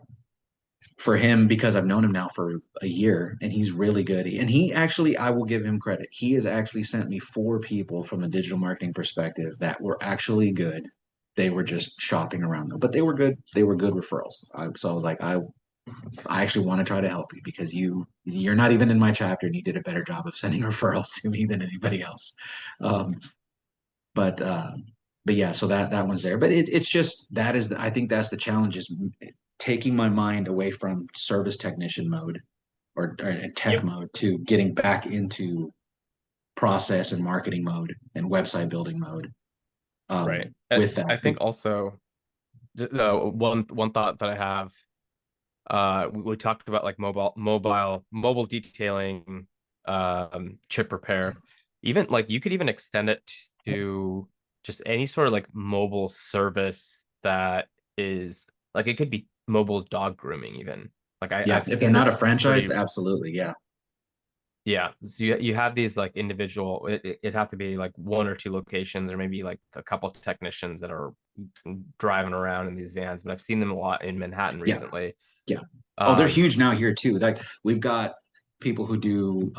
for him, because I've known him now for a year and he's really good. And he actually, I will give him credit. He has actually sent me 4 people from a digital marketing perspective that were actually good. They were just shopping around them, but they were good. They were good referrals. So I was like, I actually want to try to help you because you're not even in my chapter and you did a better job of sending referrals to me than anybody else. Um, but yeah, so that one's there. But it's just I think that's the challenge is taking my mind away from service technician mode or tech mode to getting back into process and marketing mode and website building mode. Right. With that, I think also one thought that I have, we talked about like mobile detailing, chip repair. Even like you could even extend it to just any sort of like mobile service that is like it could be mobile dog grooming even. Like I've if they're seen not a this franchised, absolutely, yeah. Yeah, so you have these like individual. It'd have to be like 1 or 2 locations, or maybe like a couple of technicians that are driving around in these vans. But I've seen them a lot in Manhattan Yeah. recently. Yeah. Oh, they're Um, huge now here too. Like we've got people who do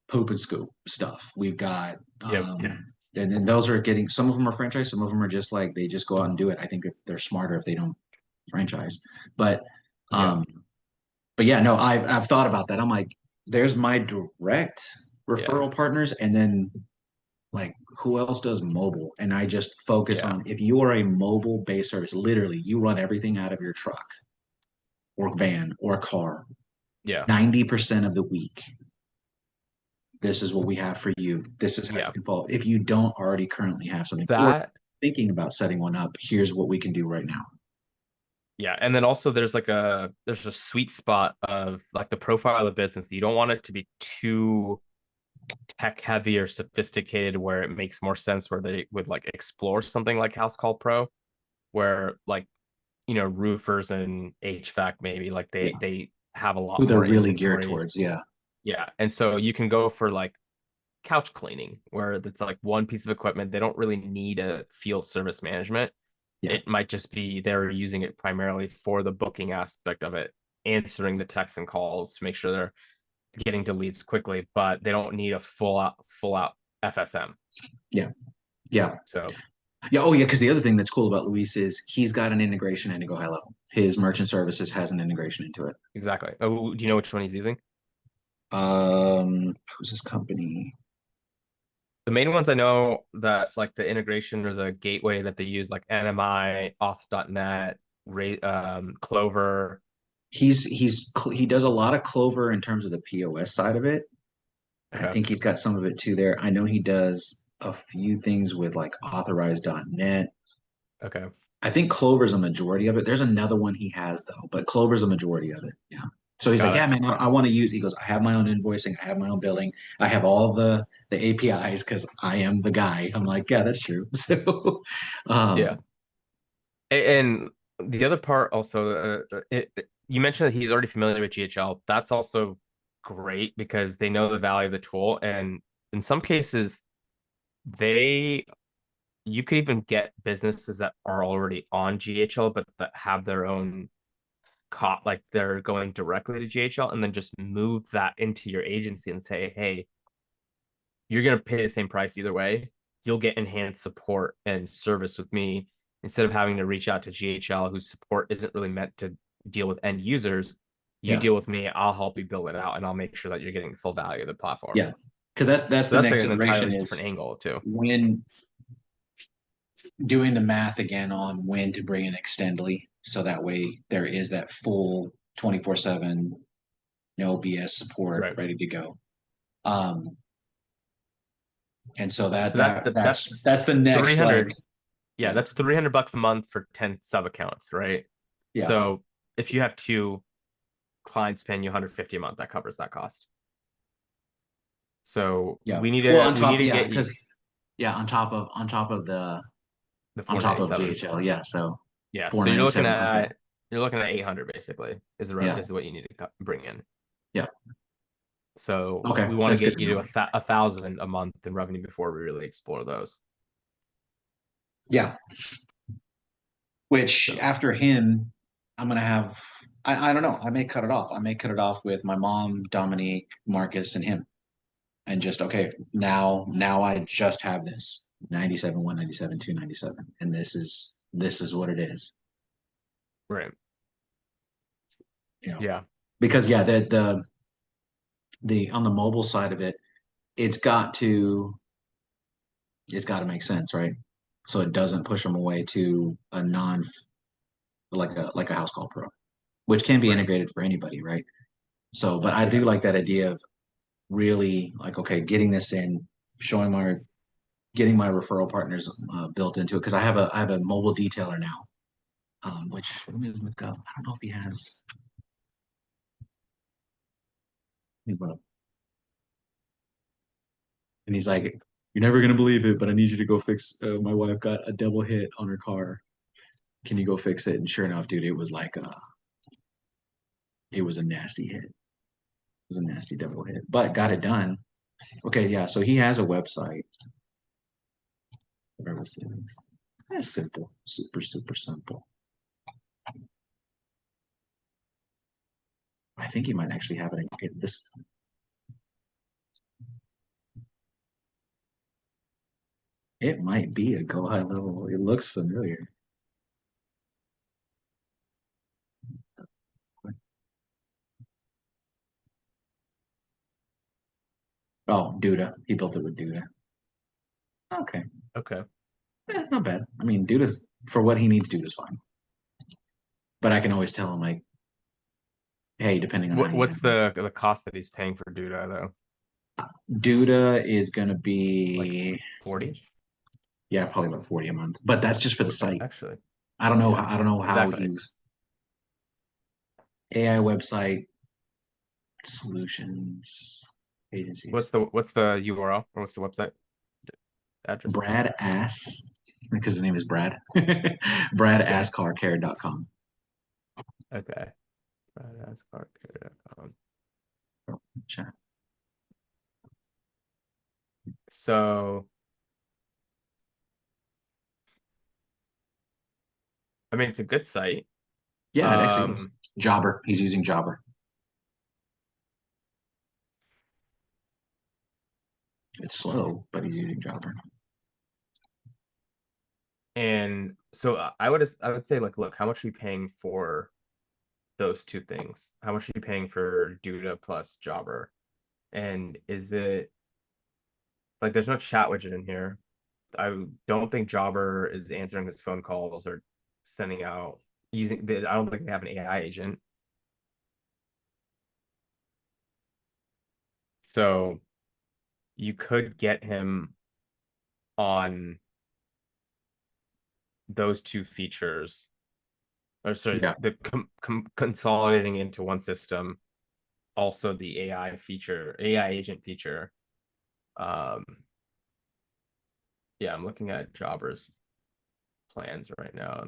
poop and scoop stuff. We've got yep, and then those are getting some of them are franchise, some of them are just like they just go out and do it. I think that they're smarter if they don't franchise. But yeah, um but yeah, no, I've thought about that. I'm like, there's my direct yeah, referral partners, and then like who else does mobile? And I just focus yeah, on if you are a mobile based service, literally you run everything out of your truck or van or car yeah, 90% of the week. This is what we have for you. This is how you yeah. can follow. If you don't already currently have something or That thinking about setting one up, here's what we can do right now. Yeah, and then also there's a sweet spot of like the profile of business. You don't want it to be too tech heavy or sophisticated where it makes more sense where they would like explore something like House Call Pro, where like roofers and HVAC maybe like Yeah. they have a lot Who they're more really geared inventory. towards. Yeah. Yeah, and so you can go for like couch cleaning where it's like one piece of equipment. They don't really need a field service management. Yeah. It might just be they're using it primarily for the booking aspect of it, answering the texts and calls to make sure they're getting to leads quickly, but they don't need a full out FSM. Yeah. Yeah. So Yeah. Oh, yeah. Because the other thing that's cool about Luis is he's got an integration into Go High Level. His merchant services has an integration into it. exactly. Oh, do you know which one he's using? Who's this company? The main ones I know that like the integration or the gateway that they use, like NMI, auth.net, Clover. He does a lot of Clover in terms of the POS side of it. I Okay. think he's got some of it too there. I know he does a few things with like authorized.net. Okay. I think Clover's a majority of it. There's another one he has though, but Clover's a majority of it. Yeah. So he's like, Got yeah, it. man, I want to use. He goes, I have my own invoicing, I have my own billing, I have all the APIs because I am the guy. I'm like, yeah, that's true. So, Yeah. um, And the other part also, you mentioned that he's already familiar with GHL. That's also great because they know the value of the tool. And in some cases, they you could even get businesses that are already on GHL, but that have their own like they're going directly to GHL, and then just move that into your agency and say, hey, you're going to pay the same price either way. You'll get enhanced support and service with me instead of having to reach out to GHL, whose support isn't really meant to deal with end users. You deal with me, I'll help you build it out, and I'll make sure that you're getting the full value of the platform. Yeah, because that's So the that's next like an iteration entirely is different angle too. when doing the math again on when to bring in Extendly, so that way there is that full 24/7, no BS support Right. ready to go. And so So that's the next 300. like Yeah, that's $300 a month for 10 sub accounts, right? Yeah. So if you have 2 clients paying you 150 a month, that covers that cost. So yeah. we need Well, to get you because on top of the the on top of 497. GHL, yeah. So Yeah, so 497 you're looking at 800 basically is what you need to bring in. Yeah. So Okay, we want to that's get good you to to 1,000 a month in revenue before we really explore those. Yeah. Which after him, I'm gonna have I don't know. I may cut it off. I may cut it off with my mom, Dominique, Marcus, and him. And just okay, now I just have this 97, 197, 297. And this is what it is. Right. You know. Yeah. Because the on the mobile side of it, it's got to make sense, right? So it doesn't push them away to a non like a house call pro, which can be Right. integrated for anybody, right? So, but I do Yeah. like that idea of really like, okay, getting this in, getting my referral partners built into it. Cause I have a mobile detailer now, which let me look up. I don't know if he has. Let me look. And he's like, you're never going to believe it, but I need you to go fix, my wife got a double hit on her car. Can you go fix it? And sure enough, dude, it was like, it was a nasty hit. It was a nasty double hit, but got it done. Okay. Yeah. So he has a website. Whatever this is. That's simple. Super, super simple. I think he might actually have it in this. It might be a go high level. It looks familiar. Oh, Duda. He built it with Duda. Okay. Okay. Not bad. I mean, Duda's for what he needs, Duda's fine. But I can always tell him like, hey, depending on how you What's have the cost that he's paying for Duda though? Duda is gonna be Like 40? yeah, probably about 40 a month. But that's just for the site. Actually. I don't know Yeah. how Exactly. he's AI website solutions agencies. What's the URL or what's the website address? Brad Ass, because his name is Brad. BradAssCarCare.com. Okay. Chat. So I mean it's a good site. Yeah, it actually is. Jobber. He's using Jobber. It's slow, but he's using Jobber. And so I would say like, look, how much are you paying for those two things? How much are you paying for Duda plus Jobber? And is it like there's no chat widget in here? I don't think Jobber is answering his phone calls or sending out I don't think they have an AI agent. So you could get him on those two features, or sorry, Yeah. the consolidating into one system. Also, the AI agent feature. Um, yeah, I'm looking at Jobber's plans right now,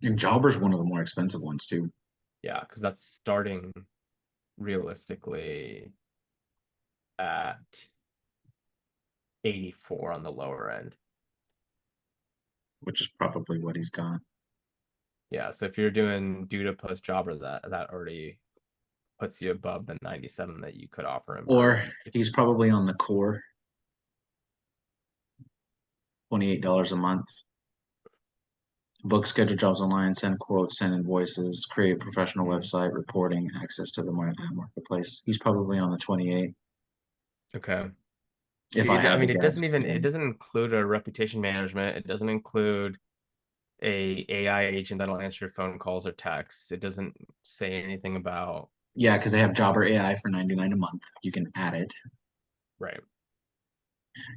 And Jobber's one of the more expensive ones too. yeah, because that's starting realistically at 84 on the lower end. Which is probably what he's got. Yeah, so if you're doing due to post jobber, that already puts you above the 97 that you could offer him. Or he's probably on the core, $28 a month. Book schedule jobs online, send quotes, send invoices, create professional website, reporting, access to the marketplace. He's probably on the 28. Okay. If See, I I had to mean, guess. it doesn't include a reputation management. It doesn't include a AI agent that'll answer your phone calls or texts. It doesn't say anything about Yeah, because they have Jobber AI for 99 a month. You can add it. right.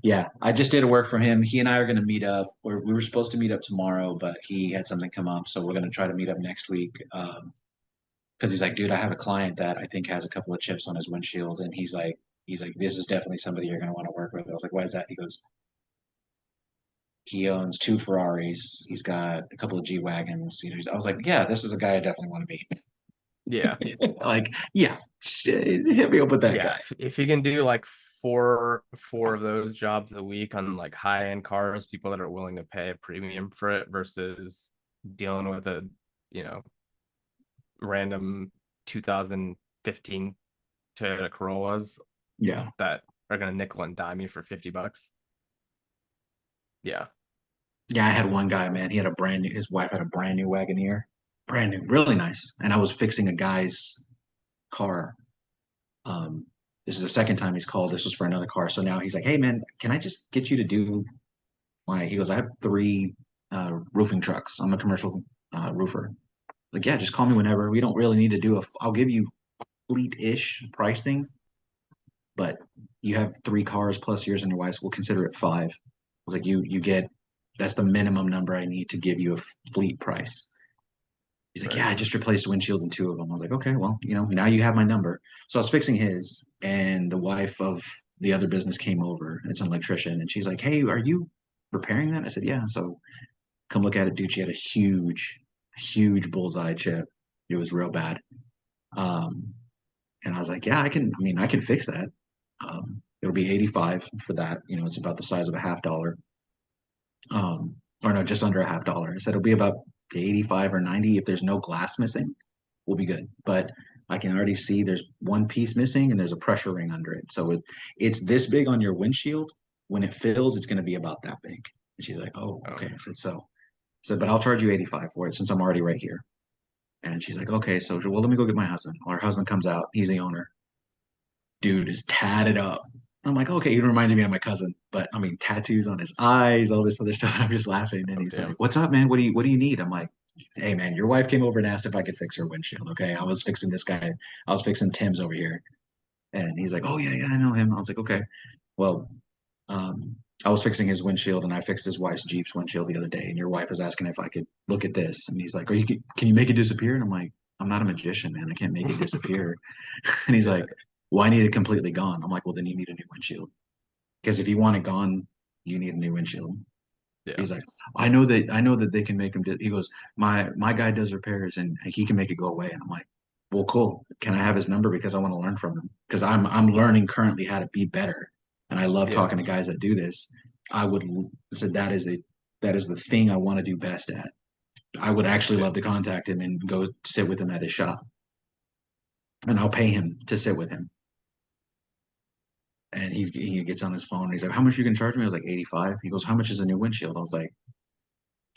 Yeah, I just did a work for him. He and I are going to meet up. We were supposed to meet up tomorrow, but he had something come up, so we're going to try to meet up next week. Because he's like, dude, I have a client that I think has a couple of chips on his windshield, and he's like, this is definitely somebody you're going to want to work with. I was like, why is that? He goes, he owns 2 Ferraris. He's got a couple of G wagons. You know, I was like, yeah, this is a guy I definitely want to meet. Yeah. Like, yeah, shit, hit me up with that Yeah. guy. If you can do like four of those jobs a week on like high end cars, people that are willing to pay a premium for it versus dealing with a, you know, random 2015 Toyota Corollas Yeah. that are gonna nickel and dime you for $50. Yeah. Yeah, I had one guy, man. He had a brand new, his wife had a brand new Wagoneer, brand new, really nice. And I was fixing a guy's car. Um, this is the second time he's called. This was for another car. So now he's like, hey, man, can I just get you to do he goes, I have 3 roofing trucks. I'm a commercial roofer. Like, yeah, just call me whenever. We don't really need to do I'll give you fleet-ish pricing, but you have 3 cars plus yours and your wife's. We'll consider it 5. I was like, you get, that's the minimum number I need to give you a fleet price. He's like, Right. yeah, I just replaced windshields in 2 of them. I was like, okay, well, now you have my number. So I was fixing his, and the wife of the other business came over. It's an electrician, and she's like, hey, are you repairing that? I said, yeah. So come look at it, dude. She had a huge bullseye chip. It was real bad. Um, and I was like, yeah, I can fix that. It'll be 85 for that. It's about the size of a half dollar. Or no, just under a half dollar. I said it'll be about 85 or 90. If there's no glass missing, we'll be good. But I can already see there's one piece missing and there's a pressure ring under it. So it's this big on your windshield. When it fills, it's going to be about that big. And she's like, oh, okay. I said, so. I said, but I'll charge you 85 for it since I'm already right here. And she's like, okay. So, well, let me go get my husband. Well, her husband comes out. He's the owner. Dude is tatted up. I'm like, okay, you reminded me of my cousin, but I mean, tattoos on his eyes, all this other stuff. I'm just laughing, and Oh, he's like, damn. "What's up, man? What do you need?" I'm like, "Hey, man, your wife came over and asked if I could fix her windshield. Okay, I was fixing this guy. I was fixing Tim's over here." And he's like, "Oh yeah, I know him." I was like, "Okay, well, um, I was fixing his windshield, and I fixed his wife's Jeep's windshield the other day, and your wife was asking if I could look at this." And he's like, can you make it disappear?" And I'm like, "I'm not a magician, man. I can't make it disappear." And he's Yeah. like, "Well, I need it completely gone." I'm like, "Well, then you need a new windshield because if you want it gone, you need a new windshield." Yeah. He's like, I know that they can make them." He goes, my guy does repairs and he can make it go away. And I'm like, well, cool. Can I have his number because I want to learn from him because I'm learning currently how to be better, and I love Yeah. talking to guys that do this. I would said that is the thing I want to do best at. I would actually Yeah. love to contact him and go sit with him at his shop, and I'll pay him to sit with him. And he gets on his phone and he's like, how much you can charge me? I was like, 85. He goes, how much is a new windshield? I was like,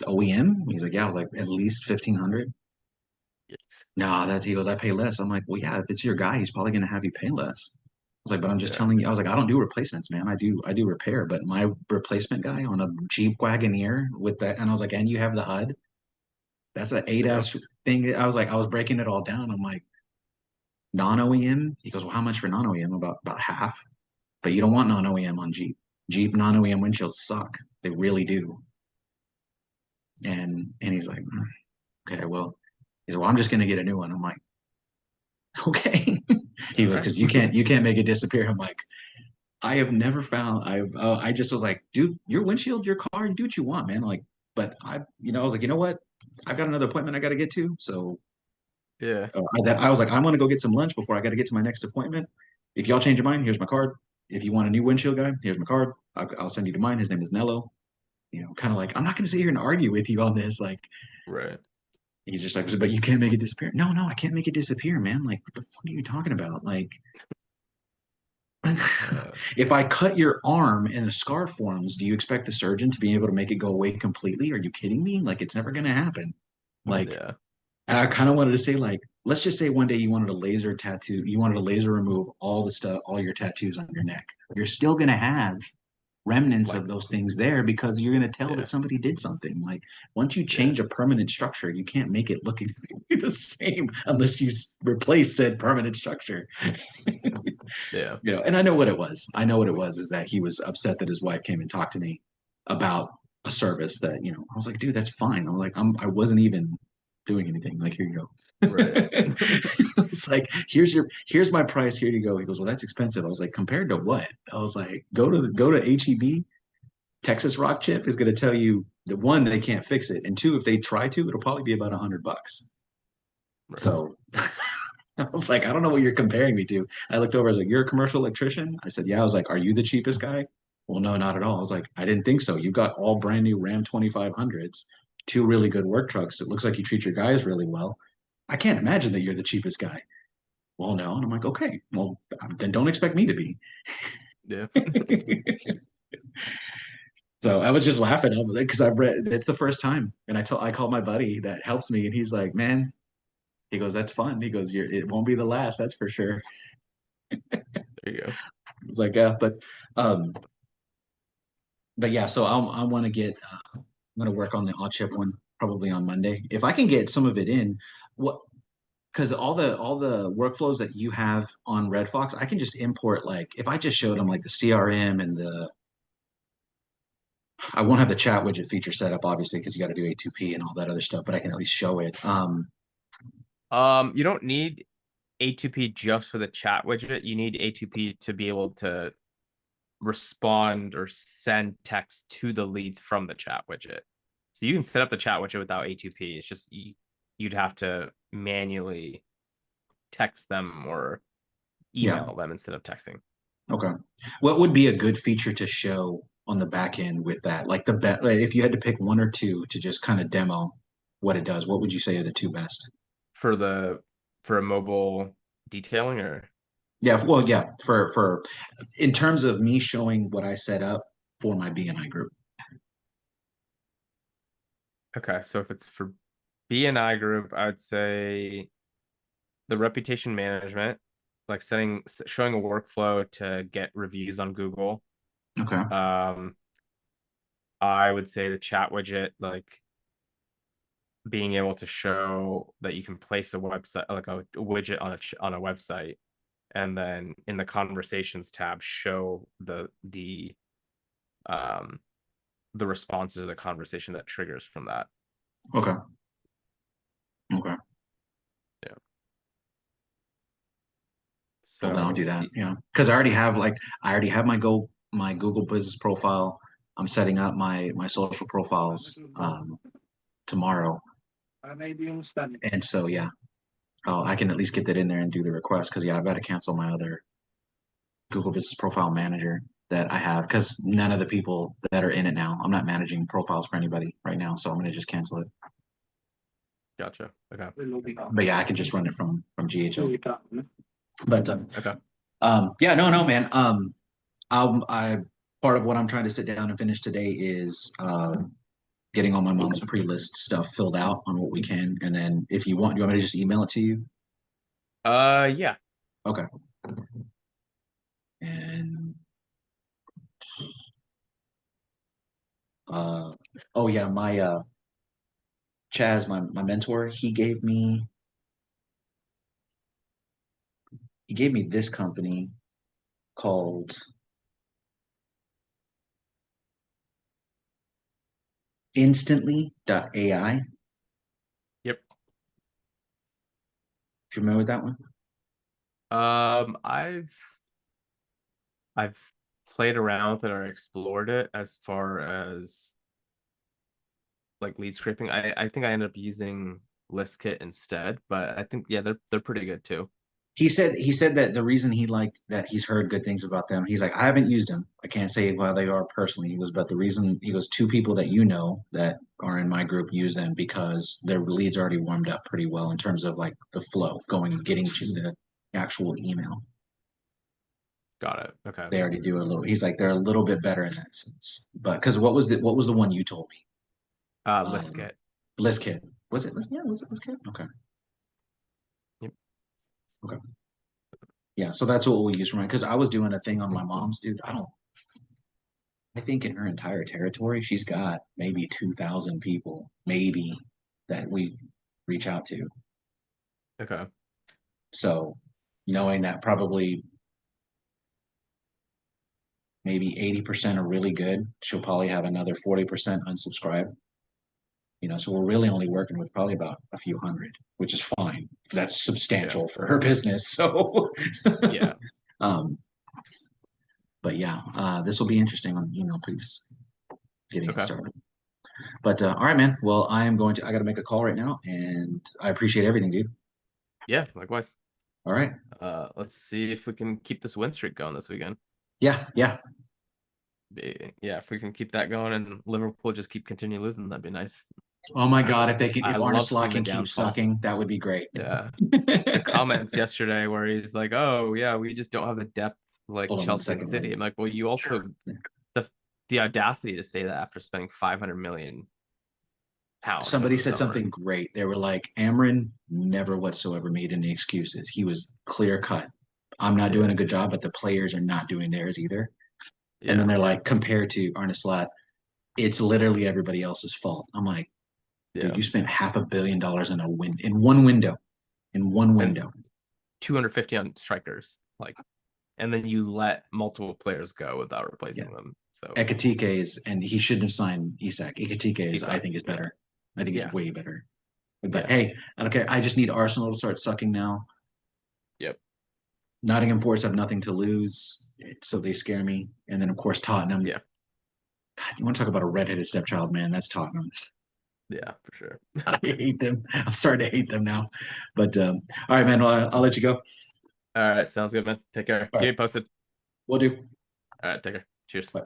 OEM? He's like, yeah. I was like, at least 1,500. Yes. No, he goes, I pay less. I'm like, well, yeah, if it's your guy, he's probably gonna have you pay less. I was like, but I'm just Yeah. telling you, I was like, I don't do replacements, man. I do repair, but my replacement guy on a Jeep Wagoneer with that, and I was like, and you have the HUD? That's an Yeah. ADAS thing. I was like, I was breaking it all down. I'm like, non-OEM? He goes, well, how much for non-OEM? About half. But you don't want non-OEM on Jeep. Jeep non-OEM windshields suck. They really do. And he's like, okay, well, he's like, well, I'm just gonna get a new one. I'm like, okay. He All goes, right. because you can't make it disappear. I'm like, I have never found I just was like, dude, your windshield, your car, you do what you want, man. Like, but I was like, you know what? I've got another appointment I got to get to. So Yeah. I was like, I'm gonna go get some lunch before I got to get to my next appointment. If y'all change your mind, here's my card. If you want a new windshield guy, here's my card. I'll send you to mine. His name is Nello. Kind of like, I'm not gonna sit here and argue with you on this. Like, Right. He's just like, but you can't make it disappear. No, no, I can't make it disappear, man. Like, what the fuck are you talking about? Like, if I cut your arm and a scar forms, do you expect the surgeon to be able to make it go away completely? Are you kidding me? Like, it's never gonna happen. Like, Yeah. and I kind of wanted to say, like, let's just say one day you wanted a laser tattoo, you wanted to laser remove all the stuff, all your tattoos on your neck. You're still gonna have remnants Like, of those things there because you're going to tell yeah. that somebody did something. Like once you Yeah. change a permanent structure, you can't make it look exactly the same unless you replace said permanent structure. Yeah. You know, and I know what it was. I know what it was is that he was upset that his wife came and talked to me about a service that, you know, I was like, dude, that's fine. I'm like, I wasn't even doing anything. Like, here you go. Right. It's like, here's my price. Here you go. He goes, well, that's expensive. I was like, compared to what? I was like, go to HEB. Texas Rock Chip is going to tell you that one, they can't fix it, and two, if they try to, it'll probably be about $100. Right. So I was like, I don't know what you're comparing me to. I looked over, I was like, you're a commercial electrician? I said, yeah. I was like, are you the cheapest guy? Well, no, not at all. I was like, I didn't think so. You got all brand new Ram 2500s, two really good work trucks. It looks like you treat your guys really well. I can't imagine that you're the cheapest guy. Well, no. And I'm like, okay, well, then don't expect me to be. Yeah. So I was just laughing because I've read it's the first time, and I called my buddy that helps me, and he's like, "Man," he goes, "That's fun." He goes, It won't be the last, that's for sure." There you go. I was like, "Yeah," um, but yeah. So I want to get, I'm gonna work on the odd chip one probably on Monday if I can get some of it in. What Because all the workflows that you have on Red Fox, I can just import like if I just showed them like the CRM and the I won't have the chat widget feature set up, obviously, because you got to do A2P and all that other stuff, but I can at least show it. You don't need A2P just for the chat widget. You need A2P to be able to respond or send text to the leads from the chat widget. So you can set up the chat widget without A2P. It's just you'd have to manually text them or Yeah. email them instead of texting. Okay. What would be a good feature to show on the back end with that? Like like if you had to pick one or two to just kind of demo what it does, what would you say are the two best? For a mobile detailing or Yeah, well, yeah, for in terms of me showing what I set up for my BNI group. okay, so if it's for BNI group, I would say the reputation management, like showing a workflow to get reviews on Google. Okay. I would say the chat widget, like being able to show that you can place a website, like a widget on a website, and then in the conversations tab, show um the responses to the conversation that triggers from that. Okay. Okay. Yeah. Well, then I'll So do that. Yeah. Because I already have my Google business profile. I'm setting up my social profiles tomorrow. And so yeah, I can at least get that in there and do the request because yeah, I've got to cancel my other Google Business Profile Manager that I have because none of the people that are in it now, I'm not managing profiles for anybody right now, so I'm gonna just cancel it. gotcha. Okay. But yeah, I can just run it from GHL. But Okay. yeah, no, man. I part of what I'm trying to sit down and finish today is getting all my mom's pre-list stuff filled out on what we can, and then if you want, do you want me to just email it to you? Yeah. Okay. And oh yeah, my Chaz, my mentor, he gave me this company called instantly.ai. Yep. Do you remember that one? I've played around with it or explored it as far as like lead scraping. I think I ended up using ListKit instead, but I think yeah, they're pretty good too. He said that the reason he liked that he's heard good things about them. He's like, I haven't used them. I can't say why they are personally. He goes, but the reason he goes, two people that you know that are in my group use them because their leads already warmed up pretty well in terms of like the flow getting to the actual email. Got it. Okay. They already do a little. He's like they're a little bit better in that sense. But because what was the one you told me? List kit. List kit. Was it? Yeah, was it list kit? Okay. Yep. Okay. Yeah, so that's what we'll use for mine. Because I was doing a thing on my mom's, dude. I think in her entire territory, she's got maybe 2,000 people, maybe that we reach out to. Okay. So knowing that probably maybe 80% are really good, she'll probably have another 40% unsubscribe. So we're really only working with probably about a few hundred, which is fine. That's substantial for her business. So Yeah. But yeah, this will be interesting on email, please. Getting it started. But all right, man. Well, I got to make a call right now, and I appreciate everything, dude. Yeah, likewise. All right. Let's see if we can keep this win streak going this weekend. Yeah. Yeah, if we can keep that going and Liverpool just continue losing, that'd be nice. Oh my God, if I Arne love Slot seeing can the keep downfall. sucking, that would be great. Yeah. The comments yesterday where he's like, "Oh yeah, we just don't have the depth like Hold on one Chelsea and second, City." man. I'm like, well, you also the audacity to say that after spending 500 million pounds. Somebody over the said summer. something great. They were like, Amron never whatsoever made any excuses. He was clear cut. I'm not doing a good job, but the players are not doing theirs either. Yeah. And then they're like, compared to Arne Slot, it's literally everybody else's fault. I'm like, dude, you spent $500 million in one window. And 250 on strikers, and then you let multiple players go without replacing them. So Ekitike and he shouldn't have signed Isak. Ekitike I think is better. I think he's way better. But hey, I don't care. I just need Arsenal to start sucking now. Yep. Nottingham Forest have nothing to lose, so they scare me. And then of course Tottenham. Yeah. God, you want to talk about a redheaded stepchild, man? That's Tottenham. Yeah, for sure. I hate them. I'm starting to hate them now. But all right, man. I'll let you go. All right, sounds good, man. Take care. Keep me posted. Will do. All right, take care. Cheers. Bye.